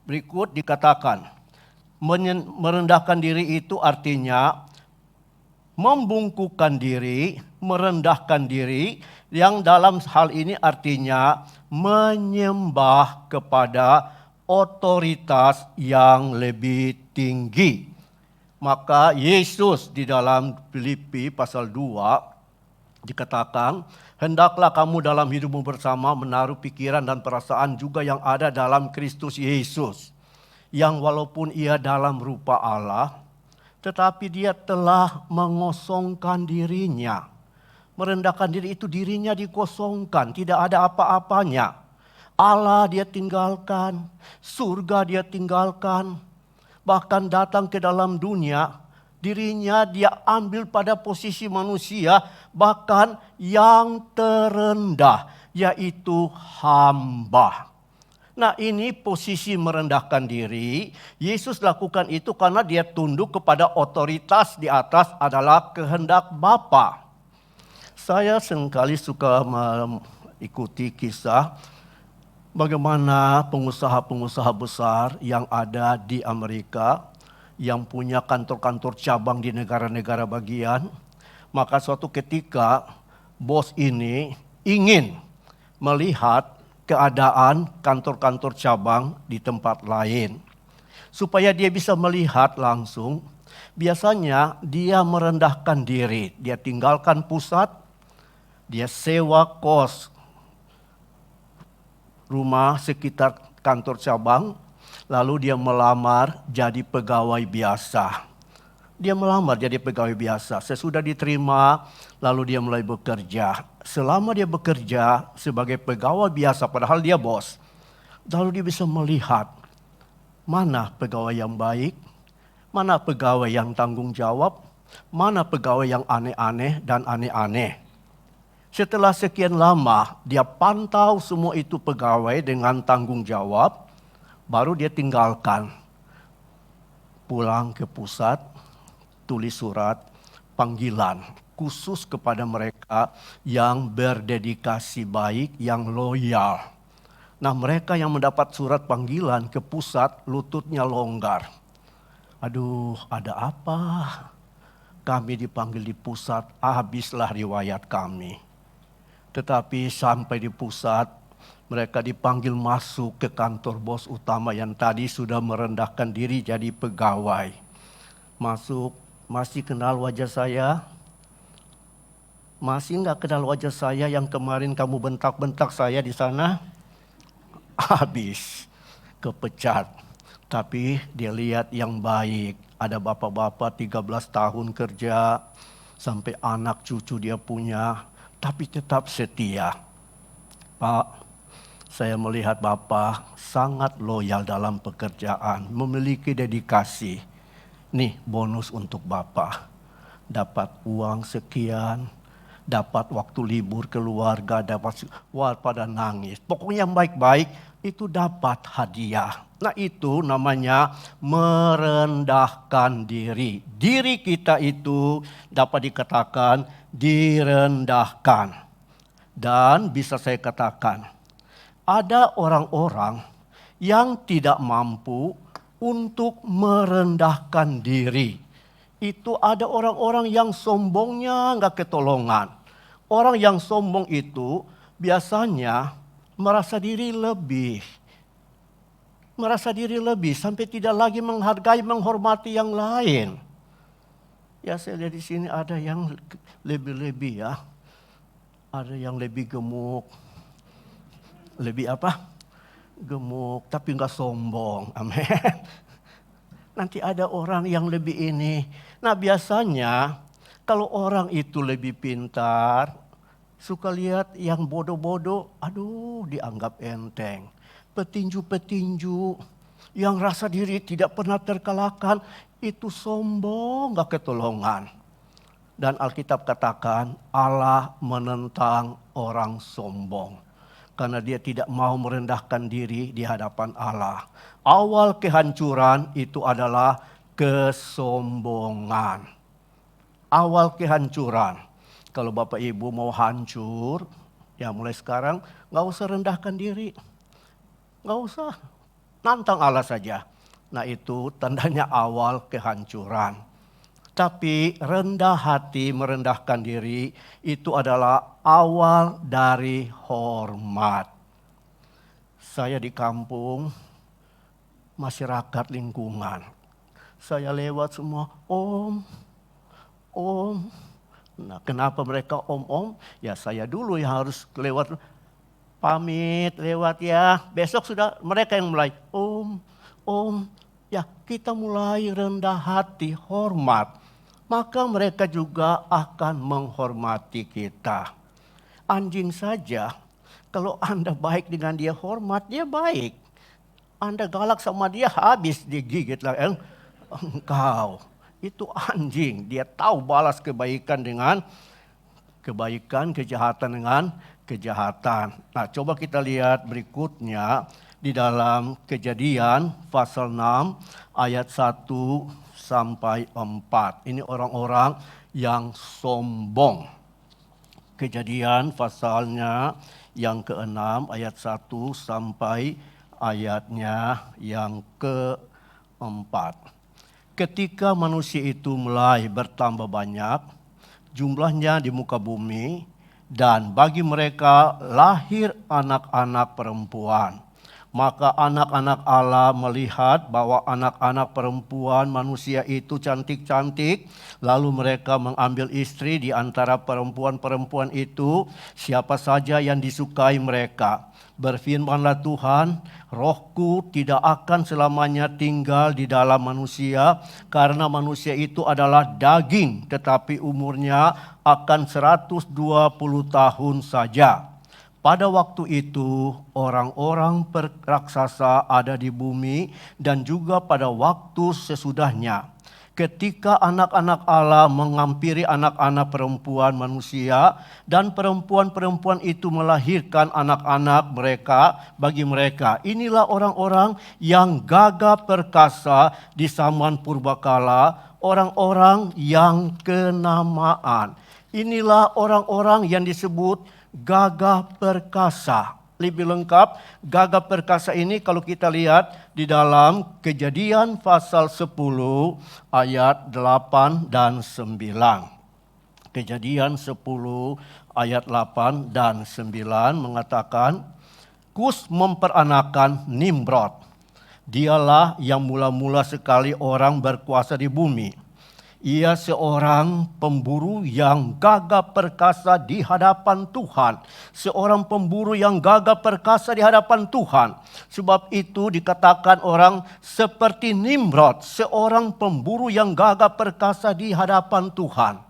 Berikut dikatakan, merendahkan diri itu artinya membungkukkan diri, merendahkan diri, yang dalam hal ini artinya menyembah kepada otoritas yang lebih tinggi. Maka Yesus di dalam Filipi pasal 2 dikatakan, hendaklah kamu dalam hidupmu bersama menaruh pikiran dan perasaan juga yang ada dalam Kristus Yesus. Yang walaupun ia dalam rupa Allah, tetapi dia telah mengosongkan dirinya. Merendahkan diri itu dirinya dikosongkan, tidak ada apa-apanya. Allah dia tinggalkan, surga dia tinggalkan, bahkan datang ke dalam dunia, dirinya dia ambil pada posisi manusia, bahkan yang terendah, yaitu hamba. Nah, ini posisi merendahkan diri. Yesus lakukan itu karena dia tunduk kepada otoritas di atas adalah kehendak Bapa. Saya seringkali suka mengikuti kisah bagaimana pengusaha-pengusaha besar yang ada di Amerika, yang punya kantor-kantor cabang di negara-negara bagian. Maka suatu ketika bos ini ingin melihat keadaan kantor-kantor cabang di tempat lain. Supaya dia bisa melihat langsung, biasanya dia merendahkan diri. Dia tinggalkan pusat, dia sewa kos rumah sekitar kantor cabang, lalu dia melamar jadi pegawai biasa. Dia melamar jadi pegawai biasa. Sesudah diterima, lalu dia mulai bekerja. Selama dia bekerja sebagai pegawai biasa, padahal dia bos, lalu dia bisa melihat mana pegawai yang baik, mana pegawai yang tanggung jawab, mana pegawai yang aneh-aneh dan aneh-aneh. Setelah sekian lama, dia pantau semua itu pegawai dengan tanggung jawab, baru dia tinggalkan. Pulang ke pusat, tulis surat panggilan khusus kepada mereka yang berdedikasi baik, yang loyal. Nah, mereka yang mendapat surat panggilan ke pusat, lututnya longgar. Aduh, ada apa? Kami dipanggil di pusat, habislah riwayat kami. Tetapi sampai di pusat, mereka dipanggil masuk ke kantor bos utama yang tadi sudah merendahkan diri jadi pegawai. Masuk, masih kenal wajah saya? Masih nggak kenal wajah saya yang kemarin kamu bentak-bentak saya di sana? Habis, kepecat. Tapi dia lihat yang baik. Ada bapak-bapak 13 tahun kerja, sampai anak cucu dia punya, tapi tetap setia. Pak, saya melihat Bapak sangat loyal dalam pekerjaan, memiliki dedikasi. Nih bonus untuk Bapak. Dapat uang sekian, dapat waktu libur keluarga, dapat pada nangis. Pokoknya yang baik-baik itu dapat hadiah. Nah, itu namanya merendahkan diri. Diri kita itu dapat dikatakan direndahkan. Dan bisa saya katakan, ada orang-orang yang tidak mampu untuk merendahkan diri. Itu ada orang-orang yang sombongnya nggak ketolongan. Orang yang sombong itu biasanya merasa diri lebih sampai tidak lagi menghargai, menghormati yang lain. Ya, saya lihat di sini ada yang lebih-lebih ya. Ada yang lebih gemuk. Lebih apa? Gemuk tapi nggak sombong. Amin. Nanti ada orang yang lebih ini. Nah, biasanya kalau orang itu lebih pintar, suka lihat yang bodoh-bodoh, aduh dianggap enteng. Petinju-petinju yang rasa diri tidak pernah terkalahkan, itu sombong, gak ketolongan. Dan Alkitab katakan Allah menentang orang sombong. Karena dia tidak mau merendahkan diri di hadapan Allah. Awal kehancuran itu adalah kesombongan. awal kehancuran. Kalau Bapak Ibu mau hancur, ya mulai sekarang nggak usah rendahkan diri. Nggak usah, nantang Allah saja. Nah itu tandanya awal kehancuran. Tapi rendah hati, merendahkan diri, itu adalah awal dari hormat. Saya di kampung, masyarakat lingkungan. Saya lewat semua, om. Nah, kenapa mereka om? Ya saya dulu yang harus lewat, pamit lewat ya. Besok sudah mereka yang mulai, om. Ya kita mulai rendah hati, hormat. Maka mereka juga akan menghormati kita. Anjing saja, kalau Anda baik dengan dia, hormat, dia baik. Anda galak sama dia, habis digigit lah engkau. Itu anjing, dia tahu balas kebaikan dengan kebaikan, kejahatan dengan kejahatan. Nah, coba kita lihat berikutnya di dalam Kejadian pasal 6 ayat 1 sampai 4. Ini orang-orang yang sombong. Kejadian pasalnya yang ke-6 ayat 1 sampai ayatnya yang ke-4. Ketika manusia itu mulai bertambah banyak, jumlahnya di muka bumi, dan bagi mereka lahir anak-anak perempuan. Maka anak-anak Allah melihat bahwa anak-anak perempuan manusia itu cantik-cantik. Lalu mereka mengambil istri di antara perempuan-perempuan itu, siapa saja yang disukai mereka. Berfirmanlah Tuhan, rohku tidak akan selamanya tinggal di dalam manusia, karena manusia itu adalah daging, tetapi umurnya akan 120 tahun saja. Pada waktu itu orang-orang raksasa ada di bumi dan juga pada waktu sesudahnya. Ketika anak-anak Allah menghampiri anak-anak perempuan manusia dan perempuan-perempuan itu melahirkan anak-anak mereka bagi mereka. Inilah orang-orang yang gagah perkasa di zaman purbakala, orang-orang yang kenamaan. Inilah orang-orang yang disebut gagah perkasa. Lebih lengkap, gagah perkasa ini kalau kita lihat di dalam Kejadian pasal 10 ayat 8 dan 9. Kejadian 10 ayat 8 dan 9 mengatakan, Kus memperanakan Nimrod. Dialah yang mula-mula sekali orang berkuasa di bumi. Ia seorang pemburu yang gagah perkasa di hadapan Tuhan. Seorang pemburu yang gagah perkasa di hadapan Tuhan. Sebab itu dikatakan orang seperti Nimrod. Seorang pemburu yang gagah perkasa di hadapan Tuhan.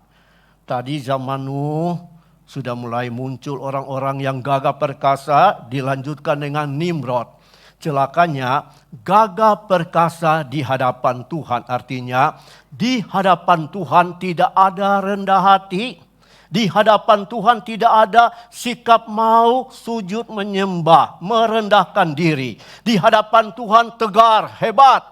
Tadi zaman Nuh sudah mulai muncul orang-orang yang gagah perkasa, dilanjutkan dengan Nimrod. Celakanya gagah perkasa di hadapan Tuhan, artinya di hadapan Tuhan tidak ada rendah hati, di hadapan Tuhan tidak ada sikap mau sujud menyembah, merendahkan diri. Di hadapan Tuhan tegar, hebat.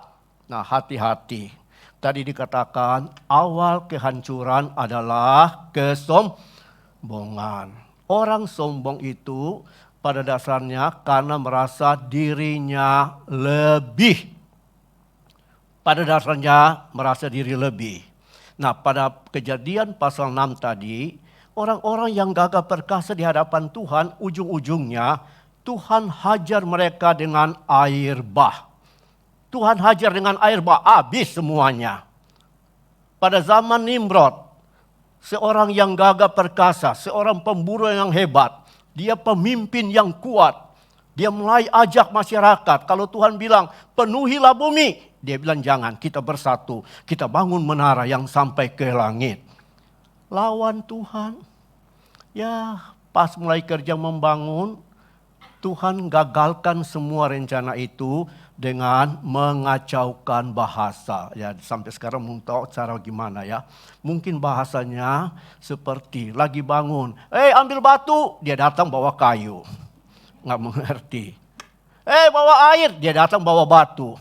Nah, hati-hati. Tadi dikatakan awal kehancuran adalah kesombongan. Orang sombong itu pada dasarnya karena merasa dirinya lebih. Pada dasarnya merasa diri lebih. Nah, pada Kejadian pasal 6 tadi, orang-orang yang gagah perkasa di hadapan Tuhan, ujung-ujungnya Tuhan hajar mereka dengan air bah. Tuhan hajar dengan air bah, habis semuanya. Pada zaman Nimrod, seorang yang gagah perkasa, seorang pemburu yang hebat, dia pemimpin yang kuat. Dia mulai ajak masyarakat. Kalau Tuhan bilang, penuhilah bumi. Dia bilang, jangan, kita bersatu. Kita bangun menara yang sampai ke langit. Lawan Tuhan. Ya, pas mulai kerja membangun, Tuhan gagalkan semua rencana itu dengan mengacaukan bahasa. Ya, sampai sekarang belum tahu cara gimana ya. Mungkin bahasanya seperti lagi bangun, ambil batu, dia datang bawa kayu. Nggak mengerti. Bawa air, dia datang bawa batu.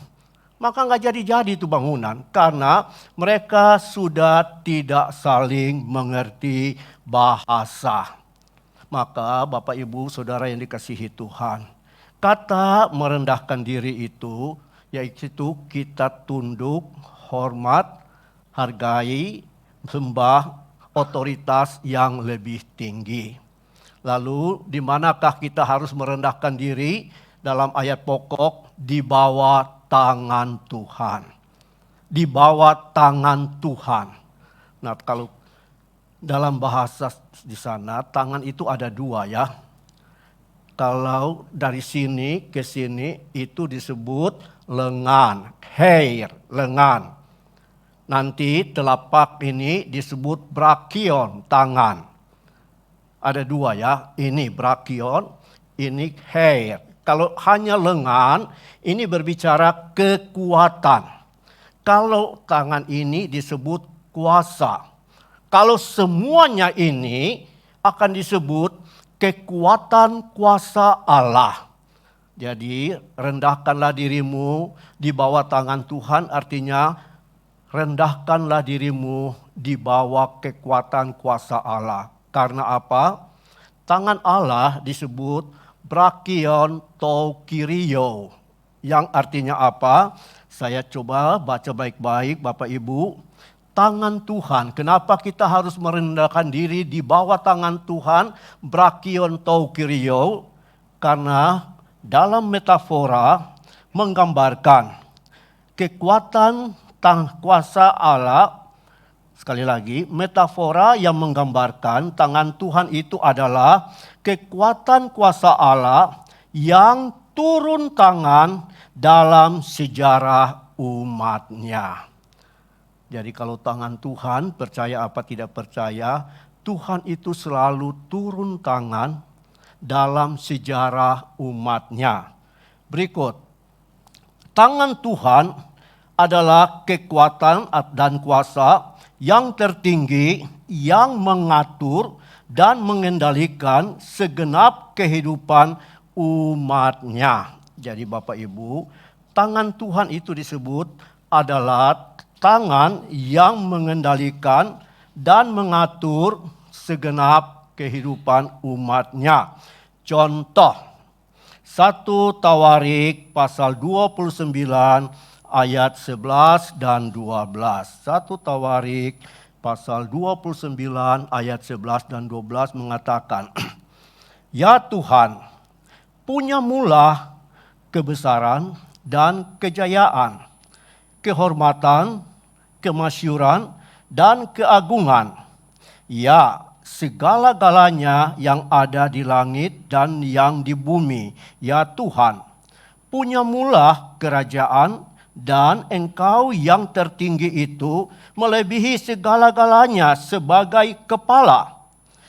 Maka nggak jadi-jadi itu bangunan. Karena mereka sudah tidak saling mengerti bahasa. Maka Bapak Ibu Saudara yang dikasihi Tuhan, kata merendahkan diri itu, yaitu kita tunduk, hormat, hargai, sembah otoritas yang lebih tinggi. Lalu di manakah kita harus merendahkan diri? Dalam ayat pokok, di bawah tangan Tuhan. Di bawah tangan Tuhan. Nah, kalau dalam bahasa di sana, tangan itu ada dua ya. Kalau dari sini ke sini itu disebut lengan, hair, lengan. Nanti telapak ini disebut brachion, tangan. Ada dua ya, ini brachion, ini hair. Kalau hanya lengan, ini berbicara kekuatan. Kalau tangan ini disebut kuasa. Kalau semuanya ini akan disebut kekuatan kuasa Allah. Jadi rendahkanlah dirimu di bawah tangan Tuhan, artinya rendahkanlah dirimu di bawah kekuatan kuasa Allah. Karena apa? Tangan Allah disebut brachion tokirio. Yang artinya apa? Saya coba baca baik-baik Bapak Ibu. Tangan Tuhan. Kenapa kita harus merendahkan diri di bawah tangan Tuhan? Brachion tokirio. Karena dalam metafora menggambarkan kekuatan kuasa Allah. Sekali lagi, metafora yang menggambarkan tangan Tuhan itu adalah kekuatan kuasa Allah yang turun tangan dalam sejarah umatnya. Jadi kalau tangan Tuhan, percaya apa tidak percaya, Tuhan itu selalu turun tangan dalam sejarah umatnya. Berikut, tangan Tuhan adalah kekuatan dan kuasa yang tertinggi yang mengatur dan mengendalikan segenap kehidupan umatnya. Jadi Bapak Ibu, tangan Tuhan itu disebut adalah tangan yang mengendalikan dan mengatur segenap kehidupan umatnya. Contoh, 1 Tawarik pasal 29 ayat 11 dan 12. 1 Tawarik pasal 29 ayat 11 dan 12 mengatakan, Ya Tuhan, punyamulah kebesaran dan kejayaan, kehormatan, kemasyuran, dan keagungan. Ya, segala-galanya yang ada di langit dan yang di bumi. Ya Tuhan, punyamulah kerajaan, dan Engkau yang tertinggi itu melebihi segala-galanya sebagai kepala.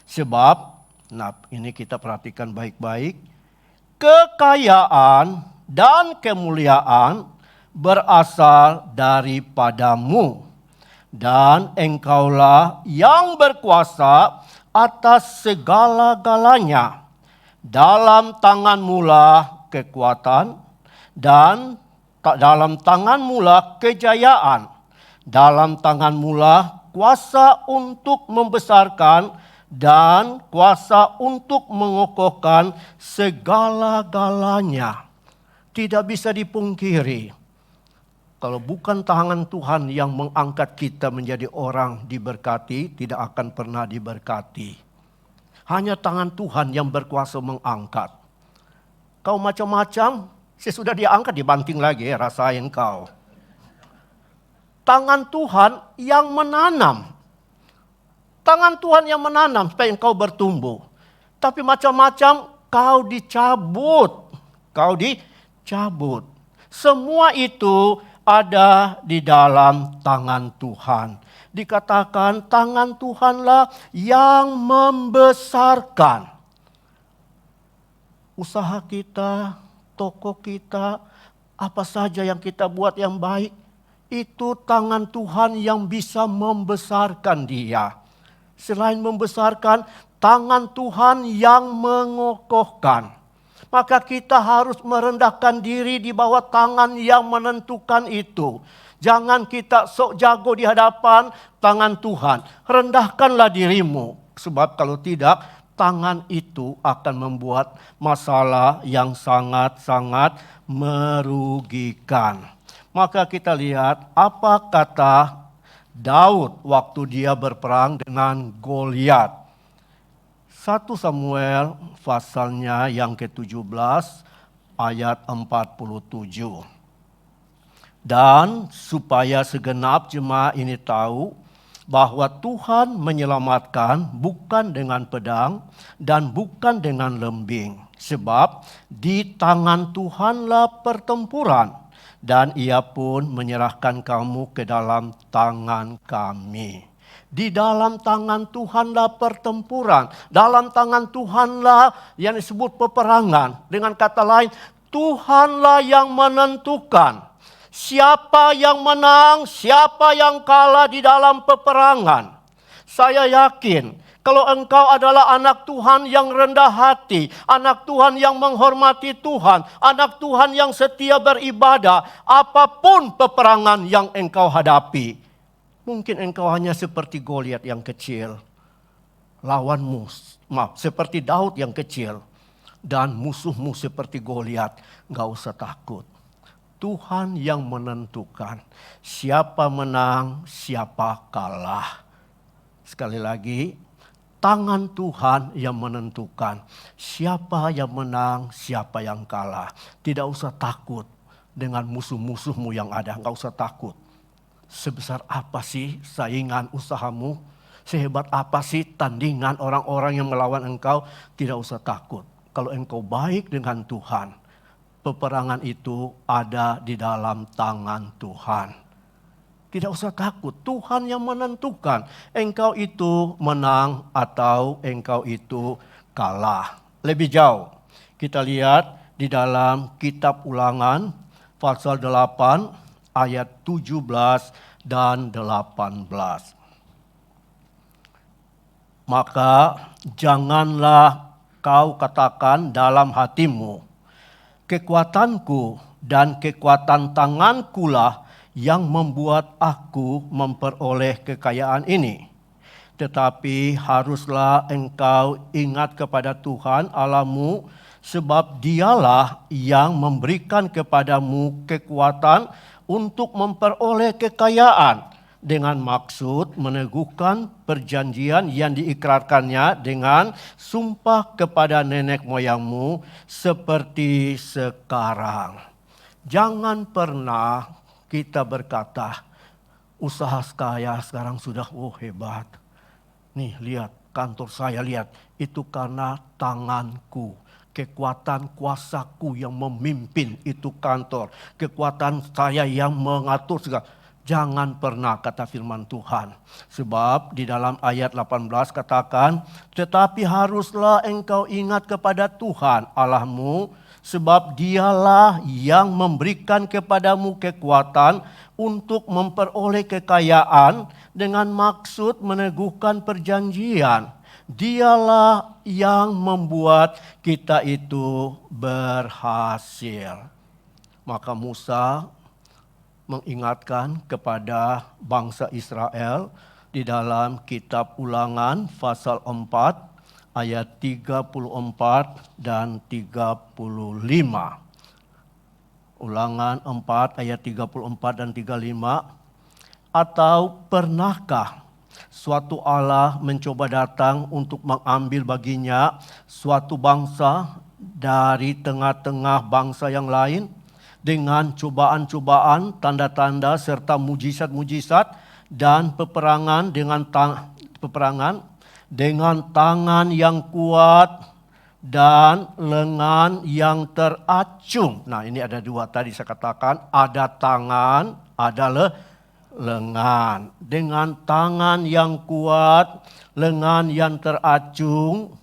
Sebab, nah ini kita perhatikan baik-baik, kekayaan dan kemuliaan berasal daripadamu. Dan Engkaulah yang berkuasa atas segala-galanya. Dalam tanganmulah kekuatan dan dalam tanganmulah kejayaan. Dalam tanganmulah kuasa untuk membesarkan dan kuasa untuk mengokohkan segala-galanya. Tidak bisa dipungkiri, kalau bukan tangan Tuhan yang mengangkat kita menjadi orang diberkati, tidak akan pernah diberkati. Hanya tangan Tuhan yang berkuasa mengangkat. Kau macam-macam, sesudah dia angkat dibanting lagi, rasain kau. Tangan Tuhan yang menanam. Tangan Tuhan yang menanam supaya engkau bertumbuh. Tapi macam-macam kau dicabut. Kau dicabut. Semua itu ada di dalam tangan Tuhan. Dikatakan tangan Tuhanlah yang membesarkan. Usaha kita, toko kita, apa saja yang kita buat yang baik, itu tangan Tuhan yang bisa membesarkan dia. Selain membesarkan, tangan Tuhan yang mengokohkan. Maka kita harus merendahkan diri di bawah tangan yang menentukan itu. Jangan kita sok jago di hadapan tangan Tuhan. Rendahkanlah dirimu. Sebab kalau tidak, tangan itu akan membuat masalah yang sangat-sangat merugikan. Maka kita lihat apa kata Daud waktu dia berperang dengan Goliat. 1 Samuel pasalnya yang ke-17 ayat 47. Dan supaya segenap jemaat ini tahu bahwa Tuhan menyelamatkan bukan dengan pedang dan bukan dengan lembing. Sebab di tangan Tuhanlah pertempuran dan ia pun menyerahkan kamu ke dalam tangan kami. Di dalam tangan Tuhanlah pertempuran. Dalam tangan Tuhanlah yang disebut peperangan. Dengan kata lain, Tuhanlah yang menentukan siapa yang menang, siapa yang kalah di dalam peperangan. Saya yakin kalau engkau adalah anak Tuhan yang rendah hati, anak Tuhan yang menghormati Tuhan, anak Tuhan yang setia beribadah, apapun peperangan yang engkau hadapi, mungkin engkau hanya seperti Goliat yang kecil. Lawanmu, seperti Daud yang kecil. Dan musuhmu seperti Goliat. Gak usah takut. Tuhan yang menentukan siapa menang, siapa kalah. Sekali lagi, tangan Tuhan yang menentukan siapa yang menang, siapa yang kalah. Tidak usah takut dengan musuh-musuhmu yang ada. Gak usah takut. Sebesar apa sih saingan usahamu? Sehebat apa sih tandingan orang-orang yang melawan engkau? Tidak usah takut. Kalau engkau baik dengan Tuhan, peperangan itu ada di dalam tangan Tuhan. Tidak usah takut. Tuhan yang menentukan engkau itu menang atau engkau itu kalah. Lebih jauh, kita lihat di dalam kitab Ulangan pasal 8 ayat 17 dan 18. Maka janganlah kau katakan dalam hatimu, kekuatanku dan kekuatan tangankulah yang membuat aku memperoleh kekayaan ini. Tetapi haruslah engkau ingat kepada Tuhan Allahmu, sebab dialah yang memberikan kepadamu kekuatan untuk memperoleh kekayaan dengan maksud meneguhkan perjanjian yang diikrarkannya dengan sumpah kepada nenek moyangmu seperti sekarang. Jangan pernah kita berkata, usaha saya sekarang sudah hebat. Nih lihat kantor saya, lihat itu karena tanganku. Kekuatan kuasaku yang memimpin itu kantor. Kekuatan saya yang mengatur segala. Jangan pernah, kata firman Tuhan. Sebab di dalam ayat 18 katakan, tetapi haruslah engkau ingat kepada Tuhan Allahmu, sebab dialah yang memberikan kepadamu kekuatan untuk memperoleh kekayaan dengan maksud meneguhkan perjanjian. Dialah yang membuat kita itu berhasil. Maka Musa mengingatkan kepada bangsa Israel di dalam kitab Ulangan pasal 4 ayat 34 dan 35. Ulangan 4 ayat 34 dan 35. Atau pernahkah suatu Allah mencoba datang untuk mengambil baginya suatu bangsa dari tengah-tengah bangsa yang lain dengan cobaan-cobaan, tanda-tanda serta mujizat-mujizat dan peperangan dengan tangan yang kuat dan lengan yang teracung. Nah, ini ada dua tadi saya katakan, ada tangan, ada lengan. Dengan tangan yang kuat, lengan yang teracung,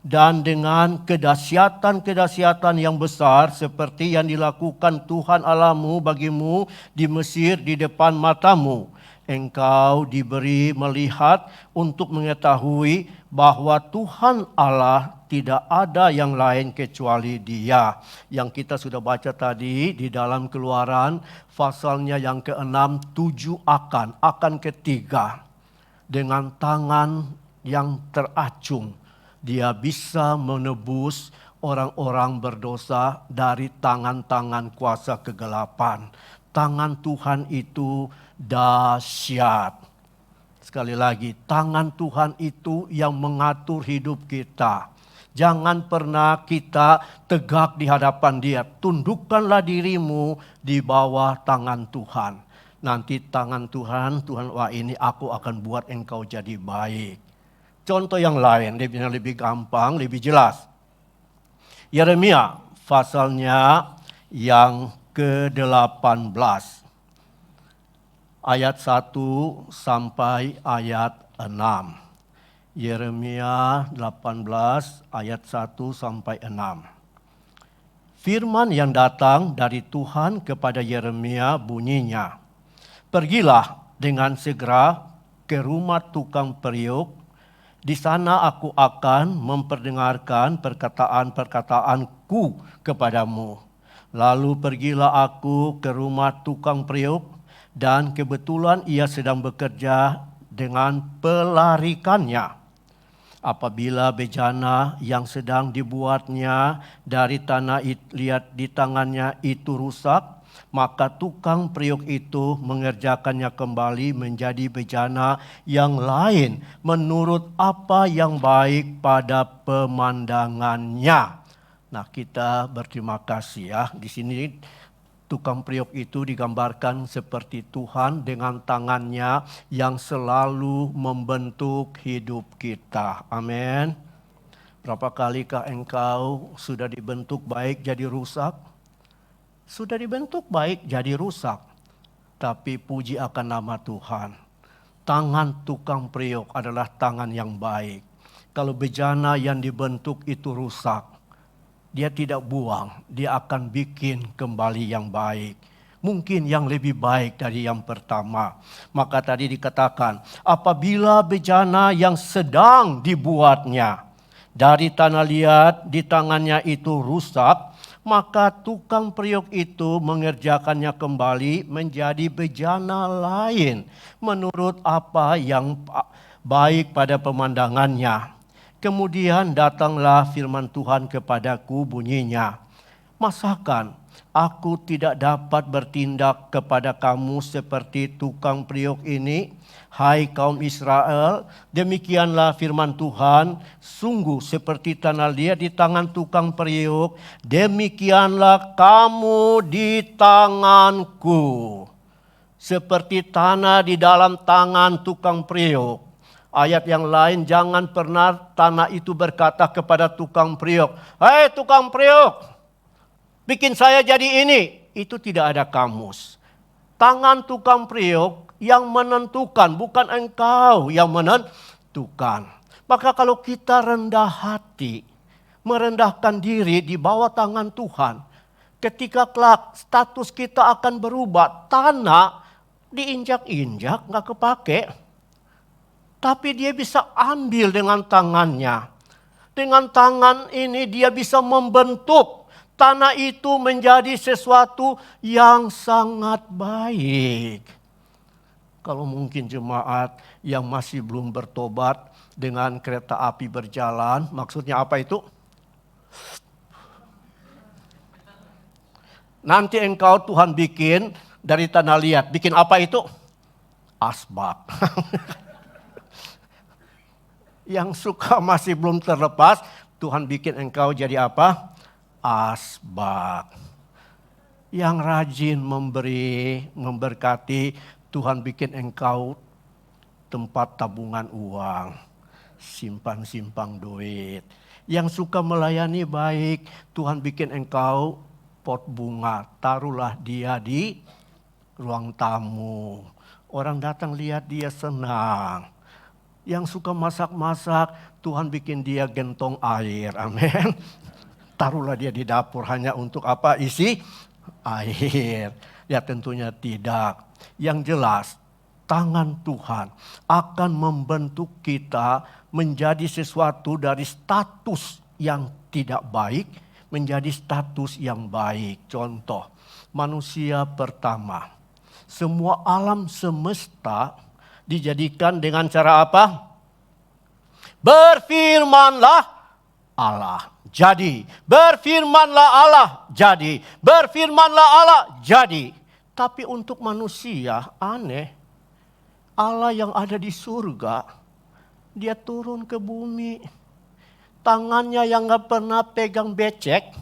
dan dengan kedahsyatan-kedahsyatan yang besar seperti yang dilakukan Tuhan Allahmu bagimu di Mesir di depan matamu. engkau diberi melihat untuk mengetahui bahwa Tuhan Allah tidak ada yang lain kecuali Dia. Yang kita sudah baca tadi di dalam Keluaran pasalnya yang ke-6, 7 akan ketiga. Dengan tangan yang teracung, Dia bisa menebus orang-orang berdosa dari tangan-tangan kuasa kegelapan. Tangan Tuhan itu dahsyat. Sekali lagi, tangan Tuhan itu yang mengatur hidup kita. Jangan pernah kita tegak di hadapan Dia. Tundukkanlah dirimu di bawah tangan Tuhan. Nanti tangan Tuhan, wah ini aku akan buat engkau jadi baik. Contoh yang lain, lebih gampang, lebih jelas. Yeremia, pasalnya yang ke-18. Ayat 1 sampai ayat 6. Yeremia 18 ayat 1 sampai 6. Firman yang datang dari Tuhan kepada Yeremia bunyinya, "Pergilah dengan segera ke rumah tukang periuk. Di sana aku akan memperdengarkan perkataan-perkataanku kepadamu. Lalu pergilah aku ke rumah tukang periuk, dan kebetulan ia sedang bekerja dengan pelarikannya. Apabila bejana yang sedang dibuatnya dari tanah liat di tangannya itu rusak, maka tukang periuk itu mengerjakannya kembali menjadi bejana yang lain menurut apa yang baik pada pemandangannya." Nah, kita berterima kasih ya. Di sini tukang periuk itu digambarkan seperti Tuhan dengan tangannya yang selalu membentuk hidup kita. Amin. Berapa kalikah engkau sudah dibentuk baik jadi rusak? Sudah dibentuk baik jadi rusak. Tapi puji akan nama Tuhan. Tangan tukang periuk adalah tangan yang baik. Kalau bejana yang dibentuk itu rusak, Dia tidak buang, Dia akan bikin kembali yang baik. Mungkin yang lebih baik dari yang pertama. Maka tadi dikatakan, apabila bejana yang sedang dibuatnya dari tanah liat di tangannya itu rusak, maka tukang periuk itu mengerjakannya kembali menjadi bejana lain menurut apa yang baik pada pemandangannya. Kemudian datanglah firman Tuhan kepadaku bunyinya, "Masakan aku tidak dapat bertindak kepada kamu seperti tukang periuk ini, hai kaum Israel? Demikianlah firman Tuhan, sungguh seperti tanah liat di tangan tukang periuk, demikianlah kamu di tanganku. Seperti tanah di dalam tangan tukang periuk." Ayat yang lain, jangan pernah tanah itu berkata kepada tukang periuk, "Hei tukang periuk, bikin saya jadi ini." Itu tidak ada kamus. Tangan tukang periuk yang menentukan, bukan engkau yang menentukan. Maka kalau kita rendah hati, merendahkan diri di bawah tangan Tuhan, ketika kelak status kita akan berubah, tanah diinjak-injak gak kepake. Tapi Dia bisa ambil dengan tangannya. Dengan tangan ini Dia bisa membentuk tanah itu menjadi sesuatu yang sangat baik. Kalau mungkin jemaat yang masih belum bertobat dengan kereta api berjalan, maksudnya apa itu? Nanti engkau Tuhan bikin dari tanah liat. Bikin apa itu? Asbak. Yang suka masih belum terlepas, Tuhan bikin engkau jadi apa? Asbak. Yang rajin memberi, memberkati, Tuhan bikin engkau tempat tabungan uang. Simpan-simpan duit. Yang suka melayani baik, Tuhan bikin engkau pot bunga. Taruhlah dia di ruang tamu. Orang datang lihat dia senang. Yang suka masak-masak, Tuhan bikin dia gentong air. Amin. Taruhlah dia di dapur hanya untuk apa? Isi air. Ya tentunya tidak. Yang jelas, tangan Tuhan akan membentuk kita menjadi sesuatu dari status yang tidak baik menjadi status yang baik. Contoh, manusia pertama. Semua alam semesta dijadikan dengan cara apa? Berfirmanlah Allah. Jadi, berfirmanlah Allah. Jadi, berfirmanlah Allah. Jadi. Tapi untuk manusia aneh. Allah yang ada di surga, dia turun ke bumi. Tangannya yang gak pernah pegang becek.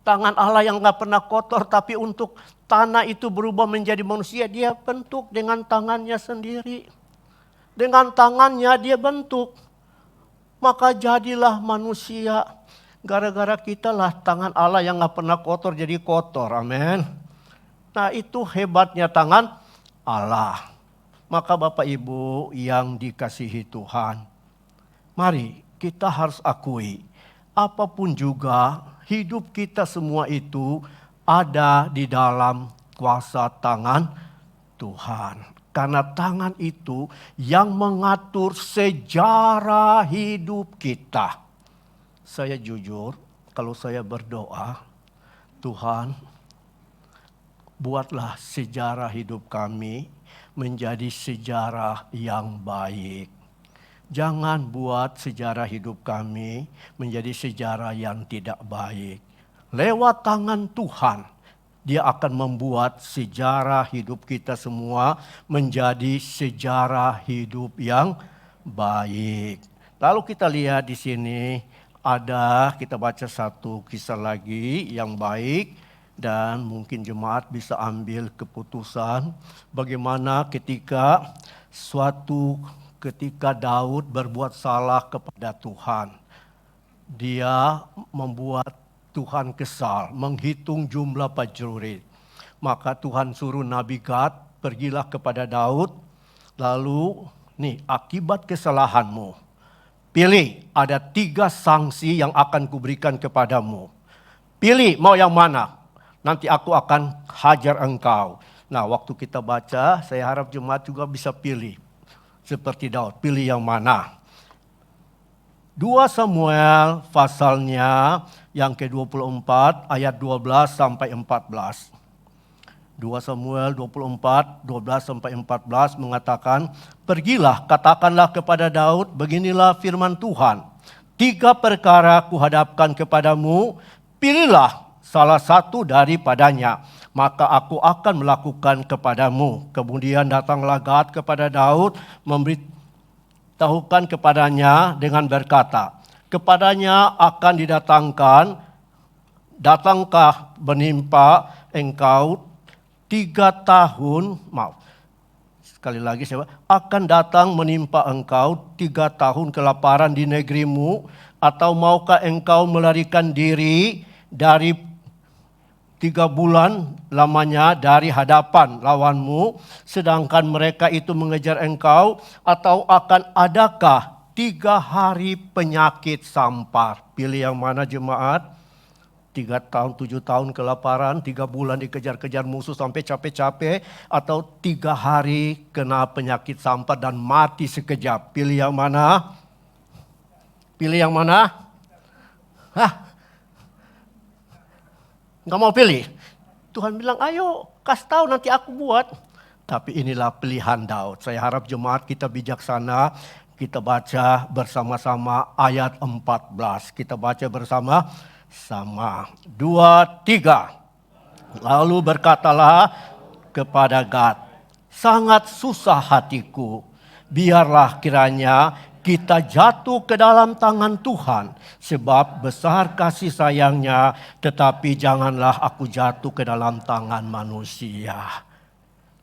Tangan Allah yang gak pernah kotor. Tapi untuk tanah itu berubah menjadi manusia, dia bentuk dengan tangannya sendiri. Dengan tangannya dia bentuk. Maka jadilah manusia. Gara-gara kita lah tangan Allah yang gak pernah kotor jadi kotor. Amin. Nah itu hebatnya tangan Allah. Maka Bapak Ibu yang dikasihi Tuhan. Mari kita harus akui. Apapun juga hidup kita semua itu ada di dalam kuasa tangan Tuhan. Karena tangan itu yang mengatur sejarah hidup kita. Saya jujur, kalau saya berdoa, Tuhan, buatlah sejarah hidup kami menjadi sejarah yang baik. Jangan buat sejarah hidup kami menjadi sejarah yang tidak baik. Lewat tangan Tuhan, Dia akan membuat sejarah hidup kita semua menjadi sejarah hidup yang baik. Lalu kita lihat di sini kita baca satu kisah lagi yang baik. Dan mungkin jemaat bisa ambil keputusan bagaimana ketika Daud berbuat salah kepada Tuhan. Dia membuat Tuhan kesal, menghitung jumlah prajurit. Maka Tuhan suruh Nabi Gad, pergilah kepada Daud. Lalu, akibat kesalahanmu, pilih ada 3 sanksi yang akan kuberikan kepadamu. Pilih mau yang mana? Nanti aku akan hajar engkau. Nah, waktu kita baca, saya harap jemaat juga bisa pilih. Seperti Daud, pilih yang mana. 2 Samuel pasalnya yang ke-24 ayat 12 sampai 14. 2 Samuel 24, 12 sampai 14 mengatakan, pergilah katakanlah kepada Daud, beginilah firman Tuhan. 3 perkara kuhadapkan kepadamu, pilihlah salah satu daripadanya, maka aku akan melakukan kepadamu. Kemudian datanglah Gad kepada Daud, memberitahukan kepadanya dengan berkata, kepadanya akan datangkah menimpa engkau 3 tahun, sekali lagi akan datang menimpa engkau 3 tahun kelaparan di negerimu, atau maukah engkau melarikan diri dari 3 bulan lamanya dari hadapan lawanmu, sedangkan mereka itu mengejar engkau, atau akan adakah 3 hari penyakit sampar? Pilih yang mana jemaat? 3 tahun, 7 tahun kelaparan, 3 bulan dikejar-kejar musuh sampai capek-capek, atau 3 hari kena penyakit sampar dan mati sekejap. Pilih yang mana? Pilih yang mana? Nggak mau pilih. Tuhan bilang, ayo kasih tahu nanti aku buat. Tapi inilah pilihan Daud. Saya harap jemaat kita bijaksana. Kita baca bersama-sama ayat 14. Kita baca bersama-sama. 2, 3. Lalu berkatalah kepada Gad, sangat susah hatiku. Biarlah kiranya kita jatuh ke dalam tangan Tuhan, sebab besar kasih sayangnya, tetapi janganlah aku jatuh ke dalam tangan manusia.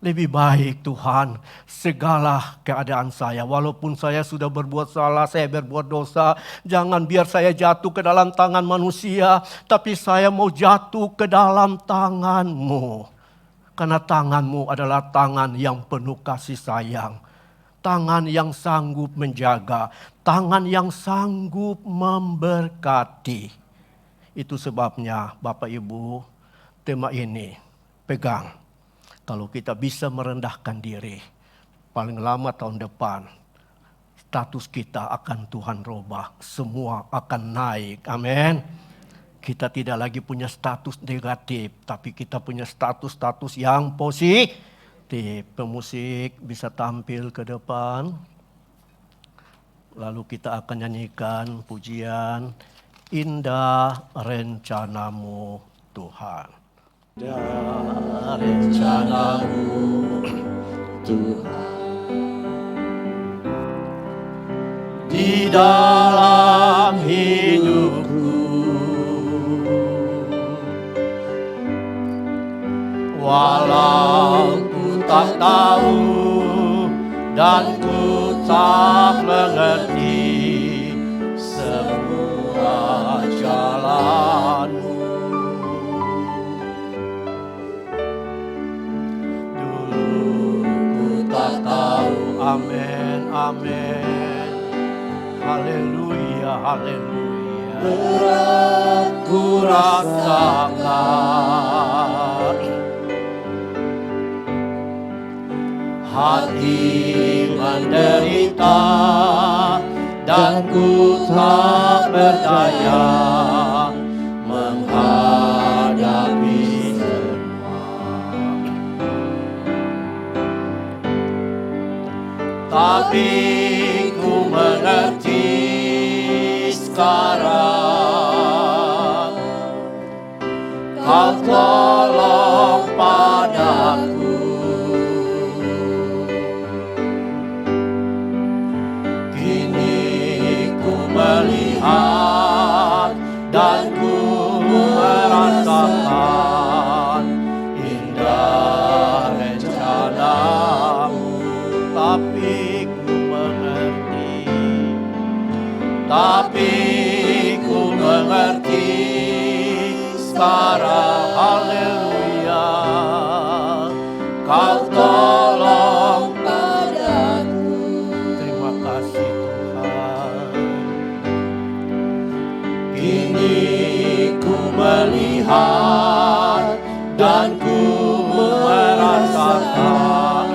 Lebih baik Tuhan, segala keadaan saya, walaupun saya sudah berbuat salah, saya berbuat dosa, jangan biar saya jatuh ke dalam tangan manusia, tapi saya mau jatuh ke dalam tangan-Mu. Karena tangan-Mu adalah tangan yang penuh kasih sayang. Tangan yang sanggup menjaga, tangan yang sanggup memberkati. Itu sebabnya Bapak Ibu, tema ini pegang. Kalau kita bisa merendahkan diri, paling lama tahun depan, status kita akan Tuhan robah. Semua akan naik. Amin. Kita tidak lagi punya status negatif, tapi kita punya status-status yang positif. Pemusik bisa tampil ke depan. Lalu kita akan nyanyikan pujian Indah Rencanamu Tuhan. Indah rencanamu Tuhan, di dalam hidupku, walau ku tak tahu dan ku tak mengerti semua jalanmu. Dulu ku tak tahu, amin, amin. Haleluya, haleluya. Berat ku rasakan, hati menderita, dan ku tak berdaya menghadapi semua. Tapi ku mengerti sekarang, Kau tolong padaku. Melihat dan ku merasakan indah rencanamu, tapi ku mengerti, sekarang, haleluya, Kau tolong padaku. Terima kasih Tuhan. Kini ku melihat dan ku merasakan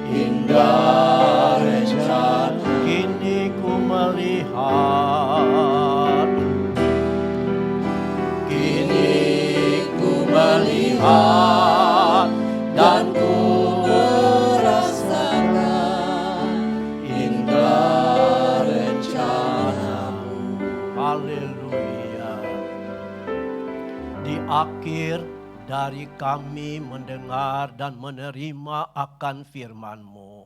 indah rencana. Kini ku melihat, dan ku merasakan indah rencanamu. Haleluya. Di akhir dari kami mendengar dan menerima akan firman-Mu,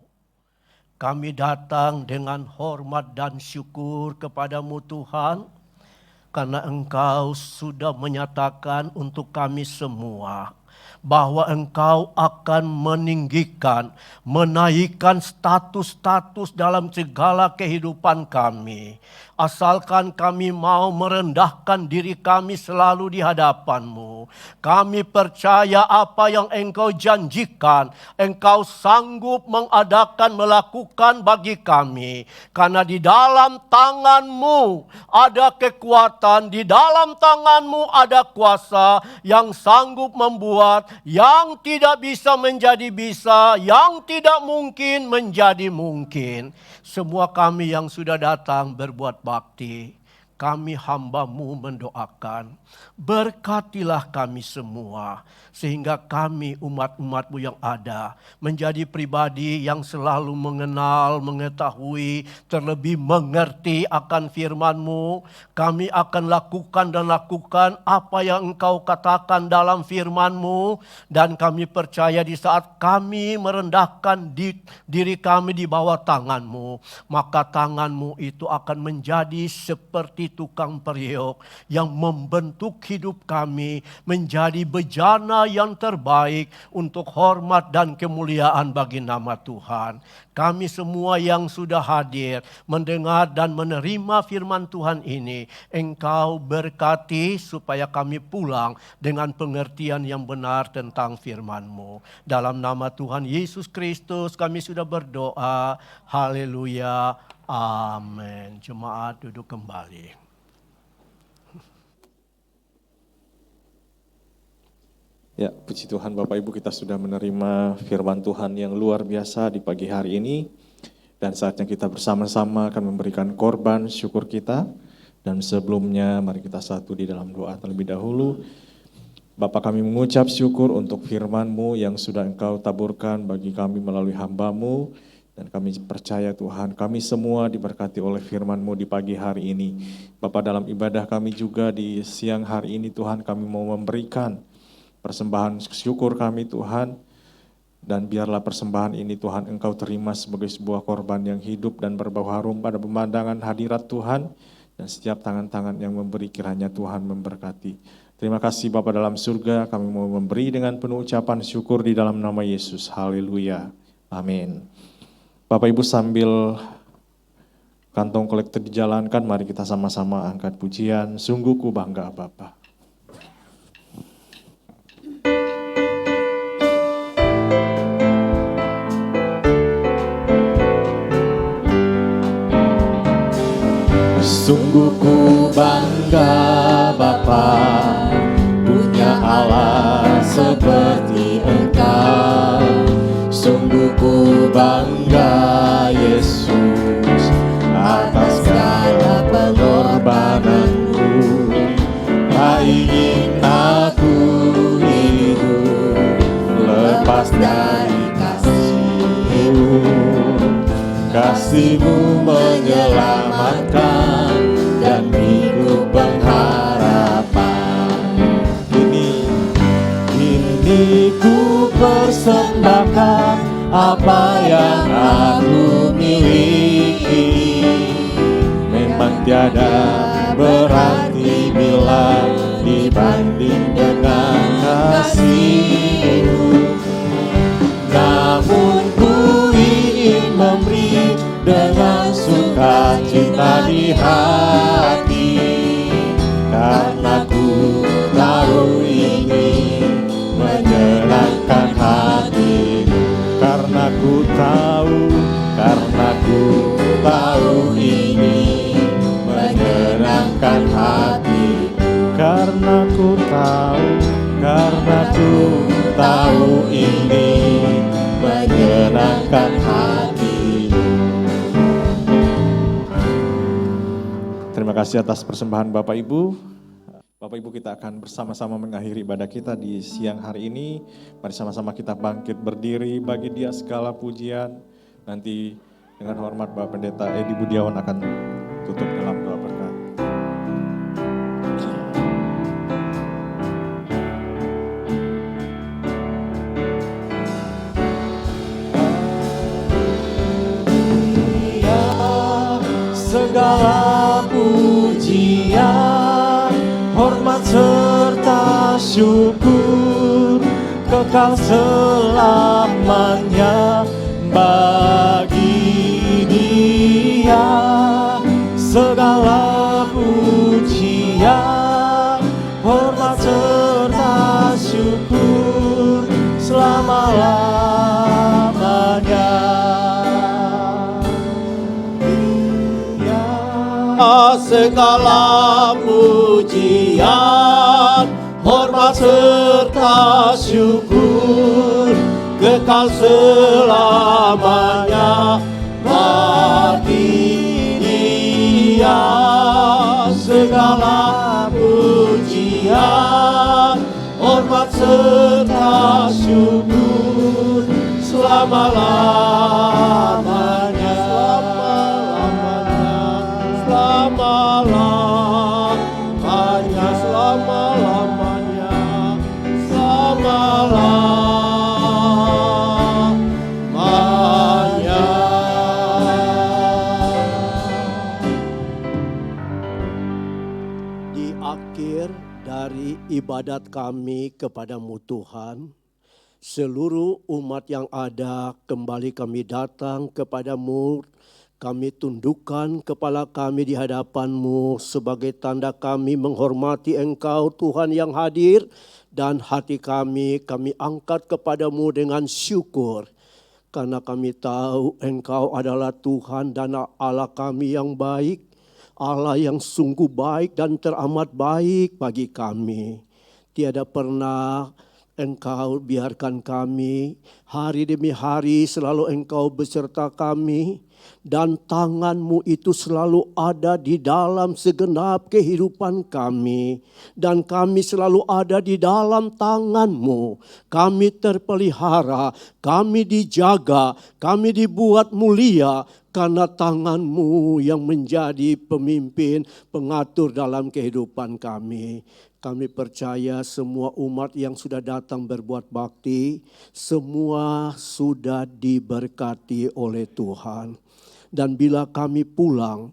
kami datang dengan hormat dan syukur kepadamu Tuhan, karena Engkau sudah menyatakan untuk kami semua bahwa Engkau akan meninggikan, menaikkan status-status dalam segala kehidupan kami. Asalkan kami mau merendahkan diri kami selalu di hadapan-Mu. Kami percaya apa yang Engkau janjikan, Engkau sanggup mengadakan, melakukan bagi kami. Karena di dalam tangan-Mu ada kekuatan, di dalam tangan-Mu ada kuasa yang sanggup membuat yang tidak bisa menjadi bisa, yang tidak mungkin menjadi mungkin. Semua kami yang sudah datang berbuat bakti, kami hamba-Mu mendoakan, berkatilah kami semua, sehingga kami umat-umat-Mu yang ada, menjadi pribadi yang selalu mengenal, mengetahui, terlebih mengerti akan firman-Mu. Kami akan lakukan apa yang Engkau katakan dalam firman-Mu, dan kami percaya di saat kami merendahkan diri kami di bawah tangan-Mu, maka tangan-Mu itu akan menjadi seperti tukang periuk yang membentuk hidup kami menjadi bejana yang terbaik untuk hormat dan kemuliaan bagi nama Tuhan. Kami semua yang sudah hadir mendengar dan menerima firman Tuhan ini, Engkau berkati supaya kami pulang dengan pengertian yang benar tentang firman-Mu. Dalam nama Tuhan Yesus Kristus kami sudah berdoa. Haleluya. Amin. Jemaat duduk kembali. Ya, puji Tuhan Bapak Ibu, kita sudah menerima firman Tuhan yang luar biasa di pagi hari ini. Dan saatnya kita bersama-sama akan memberikan korban syukur kita. Dan sebelumnya mari kita satu di dalam doa terlebih dahulu. Bapa, kami mengucap syukur untuk firman-Mu yang sudah Engkau taburkan bagi kami melalui hamba-Mu. Dan kami percaya Tuhan, kami semua diberkati oleh firman-Mu di pagi hari ini. Bapa, dalam ibadah kami juga di siang hari ini Tuhan, kami mau memberikan persembahan syukur kami Tuhan, dan biarlah persembahan ini Tuhan Engkau terima sebagai sebuah korban yang hidup dan berbau harum pada pemandangan hadirat Tuhan, dan setiap tangan-tangan yang memberi kiranya Tuhan memberkati. Terima kasih Bapa dalam surga, kami mau memberi dengan penuh ucapan syukur di dalam nama Yesus. Haleluya. Amin. Bapak Ibu, sambil kantong kolektor dijalankan, mari kita sama-sama angkat pujian, sungguh ku bangga Bapa. Sungguh ku bangga Bapa, punya Allah seperti Engkau. Sungguh ku bangga Yesus, atas segala pengorbananmu. Tak ingin aku hidup lepas dari kasih-Mu. Kasih-Mu menyelamatkan dan hidup pengharapan. Ini ku persembahkan apa yang aku miliki. Memang tiada berarti bila dibanding dengan kasih-Mu. Namun ku ingin memberi dengan sukacita di hati, karena ku tahu ini menyenangkan hati-Mu. Karena ku tahu ini menyenangkan hati-Mu. Karena ku tahu ini menyenangkan hati-Mu. Terima kasih atas persembahan Bapak Ibu. Bapak Ibu, kita akan bersama-sama mengakhiri ibadah kita di siang hari ini. Mari sama-sama kita bangkit berdiri, bagi Dia segala pujian. Nanti dengan hormat Bapak Pendeta Edi Budiawan akan tutup dalam doa berkat. Segala pujian, hormat serta syukur kekal selamanya bagi Dia. Segala pujian, hormat serta syukur selama-lamanya. Segala pujian, hormat serta syukur kekal selamanya bagi Dia. Segala pujian, hormat serta syukur selama-lamanya. Di akhir dari ibadat kami kepadamu Tuhan, seluruh umat yang ada kembali kami datang kepadamu. Kami tundukkan kepala kami di hadapan-Mu sebagai tanda kami menghormati Engkau Tuhan yang hadir, dan hati kami angkat kepadamu dengan syukur. Karena kami tahu Engkau adalah Tuhan dan Allah kami yang baik, Allah yang sungguh baik dan teramat baik bagi kami. Tiada pernah Engkau biarkan kami hari demi hari selalu Engkau beserta kami, dan tangan-Mu itu selalu ada di dalam segenap kehidupan kami, dan kami selalu ada di dalam tangan-Mu. Kami terpelihara, kami dijaga, kami dibuat mulia karena tangan-Mu yang menjadi pemimpin, pengatur dalam kehidupan kami. Kami percaya semua umat yang sudah datang berbuat bakti, semua sudah diberkati oleh Tuhan. Dan bila kami pulang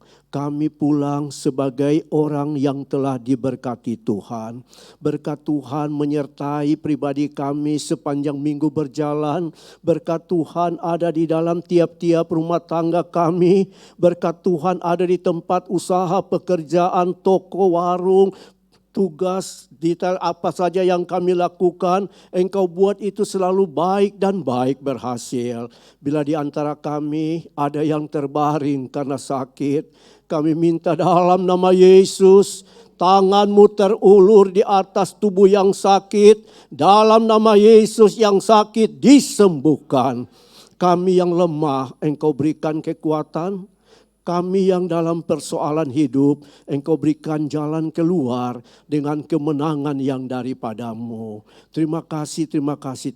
sebagai orang yang telah diberkati Tuhan. Berkat Tuhan menyertai pribadi kami sepanjang minggu berjalan. Berkat Tuhan ada di dalam tiap-tiap rumah tangga kami. Berkat Tuhan ada di tempat usaha, pekerjaan, toko, warung, tugas, detail apa saja yang kami lakukan, Engkau buat itu selalu baik dan baik berhasil. Bila di antara kami ada yang terbaring karena sakit, kami minta dalam nama Yesus, tangan-Mu terulur di atas tubuh yang sakit, dalam nama Yesus yang sakit disembuhkan. Kami yang lemah, Engkau berikan kekuatan. Kami yang dalam persoalan hidup, Engkau berikan jalan keluar dengan kemenangan yang daripada-Mu. Terima kasih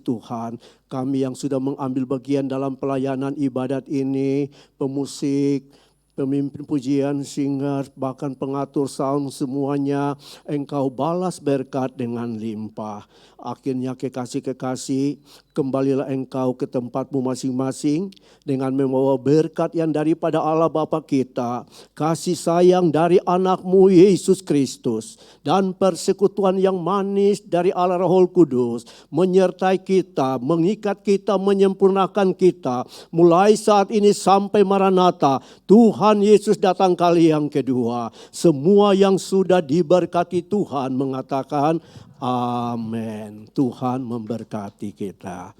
Tuhan. Kami yang sudah mengambil bagian dalam pelayanan ibadat ini, pemusik, pemimpin pujian, singer, bahkan pengatur sound semuanya, Engkau balas berkat dengan limpah. Akhirnya kekasih-kekasih, kembalilah Engkau ke tempat-Mu masing-masing dengan membawa berkat yang daripada Allah Bapa kita, kasih sayang dari anak-Mu Yesus Kristus, dan persekutuan yang manis dari Allah Roh Kudus menyertai kita, mengikat kita, menyempurnakan kita mulai saat ini sampai Maranatha. Tuhan Yesus datang kali yang kedua. Semua yang sudah diberkati Tuhan mengatakan amin. Tuhan memberkati kita.